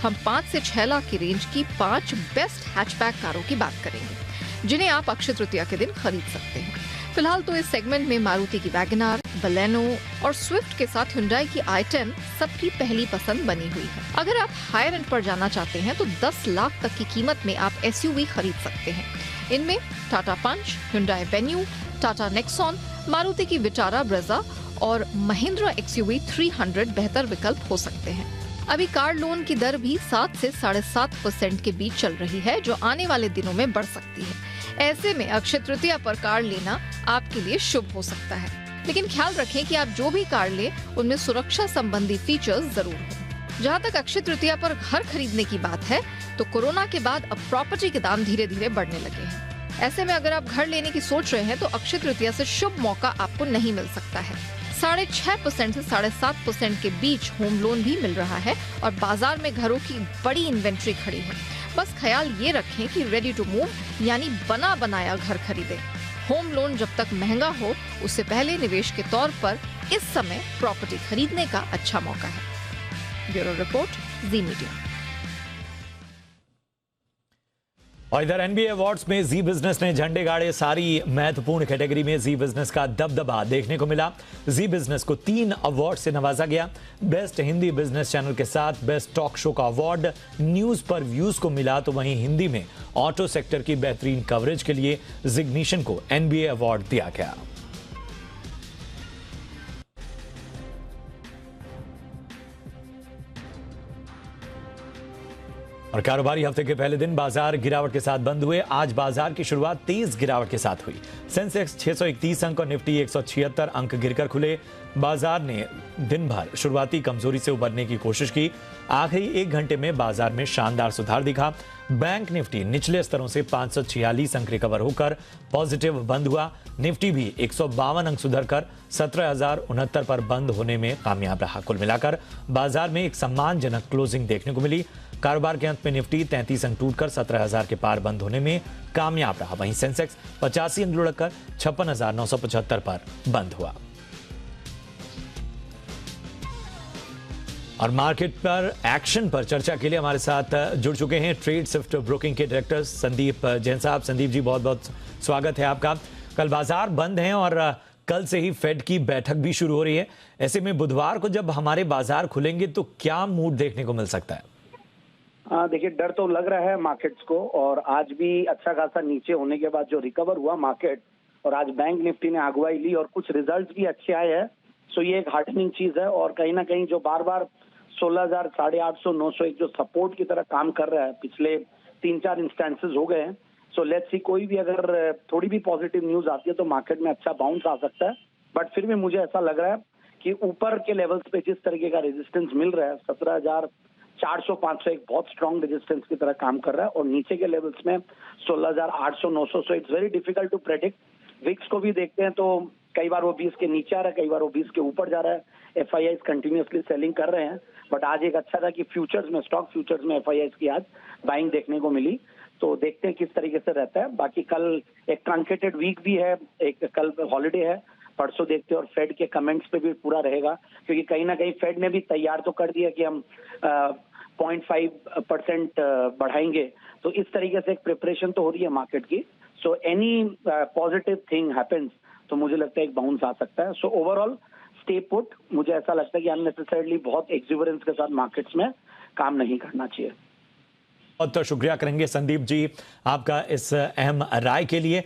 हम 5 से 6 लाख की रेंज की 5 बेस्ट हैचबैक कारों की बात करेंगे, जिन्हें आप अक्षय तृतीया के दिन खरीद सकते हैं। फिलहाल तो इस सेगमेंट में मारुति की वैगनआर, बलेनो और स्विफ्ट के साथ हुंडई की i10 सबकी पहली पसंद बनी हुई है। अगर आप हायर एंड पर जाना चाहते हैं तो 10 लाख तक की कीमत में आप SUV खरीद सकते हैं। इनमें Tata Punch, Hyundai Venue, Tata Nexon, Maruti की विटारा ब्रेजा और महिंद्रा XUV 300 बेहतर विकल्प हो सकते हैं। अभी कार लोन की दर भी 7 से 7.5% के बीच चल रही है, जो आने वाले दिनों में बढ़ सकती है। ऐसे में अक्षय तृतीया पर कार लेना आपके लिए शुभ हो सकता है, लेकिन ख्याल रखें कि आप जो भी कार लें उनमें सुरक्षा संबंधी फीचर्स जरूर हों। जहां तक अक्षय तृतीया पर घर खरीदने की बात है तो कोरोना के बाद अब प्रॉपर्टी के दाम धीरे धीरे बढ़ने लगे हैं। ऐसे में अगर आप घर लेने की सोच रहे हैं तो अक्षय तृतीया से शुभ मौका आपको नहीं मिल सकता है। 6.5% से 7.5% के बीच होम लोन भी मिल रहा है और बाजार में घरों की बड़ी इन्वेंट्री खड़ी है। बस ख्याल ये रखें कि रेडी टू मूव यानी बना बनाया घर खरीदें। होम लोन जब तक महंगा हो उससे पहले निवेश के तौर पर इस समय प्रॉपर्टी खरीदने का अच्छा मौका है। ब्यूरो रिपोर्ट, जी मीडिया। और इधर NBA अवार्ड्स में जी बिजनेस ने झंडे गाड़े। सारी महत्वपूर्ण कैटेगरी में जी बिजनेस का दबदबा देखने को मिला। जी बिजनेस को 3 अवार्ड से नवाजा गया। बेस्ट हिंदी बिजनेस चैनल के साथ बेस्ट टॉक शो का अवार्ड न्यूज पर व्यूज को मिला, तो वहीं हिंदी में ऑटो सेक्टर की बेहतरीन कवरेज के लिए जिग्निशन को NBA अवार्ड दिया गया। और कारोबारी हफ्ते के पहले दिन बाजार गिरावट के साथ बंद हुए। आज बाजार की शुरुआत तेज गिरावट के साथ हुई। सेंसेक्स 631 अंक और निफ्टी 176 अंक गिरकर खुले। बाजार ने दिन भर शुरुआती कमजोरी से उबरने की कोशिश की। आखिरी 1 घंटे में बाजार में शानदार सुधार दिखा। बैंक निफ्टी निचले स्तरों से 546 अंक रिकवर होकर पॉजिटिव बंद हुआ। निफ्टी भी 152 अंक सुधरकर 17,069 पर बंद होने में कामयाब रहा। कुल मिलाकर बाजार में एक सम्मानजनक क्लोजिंग देखने को मिली। कारोबार के अंत में निफ्टी 33 अंक टूटकर 17,000 के पार बंद होने में कामयाब रहा। वहीं सेंसेक्स 85 अंक लुढ़ककर 56,975 पर बंद हुआ। और मार्केट पर एक्शन पर चर्चा के लिए हमारे साथ जुड़ चुके हैं ट्रेड स्विफ्ट ब्रोकिंग के डायरेक्टर संदीप जैन साहब। संदीप जी, बहुत बहुत स्वागत है आपका। कल बाजार बंद हैं और कल से ही फेड की बैठक भी शुरू हो रही है। ऐसे में बुधवार को जब हमारे बाजार खुलेंगे तो क्या मूड देखने को मिल सकता है? देखिए, डर तो लग रहा है मार्केट्स को, और आज भी अच्छा खासा नीचे होने के बाद जो रिकवर हुआ मार्केट, और आज बैंक निफ्टी ने अगुवाई ली और कुछ रिजल्ट्स भी अच्छे आए हैं। सो ये एक हार्टनिंग चीज है। और कहीं ना कहीं जो बार बार 16,000, 850, 900 एक जो सपोर्ट की तरह काम कर रहा है, पिछले 3-4 इंस्टेंसेस हो गए हैं। सो लेट्स सी, कोई भी अगर थोड़ी भी पॉजिटिव न्यूज आती है तो मार्केट में अच्छा बाउंस आ सकता है। बट फिर भी मुझे ऐसा लग रहा है कि ऊपर के लेवल्स पे जिस तरीके का रेजिस्टेंस मिल रहा है, 400-500 एक बहुत स्ट्रॉन्ग रेजिस्टेंस की तरह काम कर रहा है, और नीचे के लेवल्स में 16,800-900। So it's very difficult to predict. VIX को भी देखते हैं तो कई बार वो 20 के नीचे आ रहा है, कई बार वो 20 के ऊपर जा रहा है। FIIs कंटिन्यूअसली सेलिंग कर रहे हैं, बट आज एक अच्छा था कि फ्यूचर्स में, स्टॉक फ्यूचर्स में FIIs की आज बाइंग देखने को मिली। तो देखते हैं किस तरीके से रहता है। बाकी कल एक ट्रंकेटेड वीक भी है, एक कल हॉलीडे है, परसों देखते हैं, और फेड के कमेंट्स पे भी पूरा रहेगा, क्योंकि कहीं ना कहीं फेड ने भी तैयार तो कर दिया कि हम 0.5% बढ़ाएंगे। तो इस तरीके से एक प्रिपरेशन तो हो रही है मार्केट की। So any positive thing happens तो मुझे लगता है एक बाउंस आ सकता है। So overall stay put. मुझे ऐसा लगता है कि अननेसेसरली बहुत एक्सुबरेंस के साथ मार्केट्स में काम नहीं करना चाहिए। बहुत शुक्रिया करेंगे संदीप जी आपका इस अहम राय के लिए।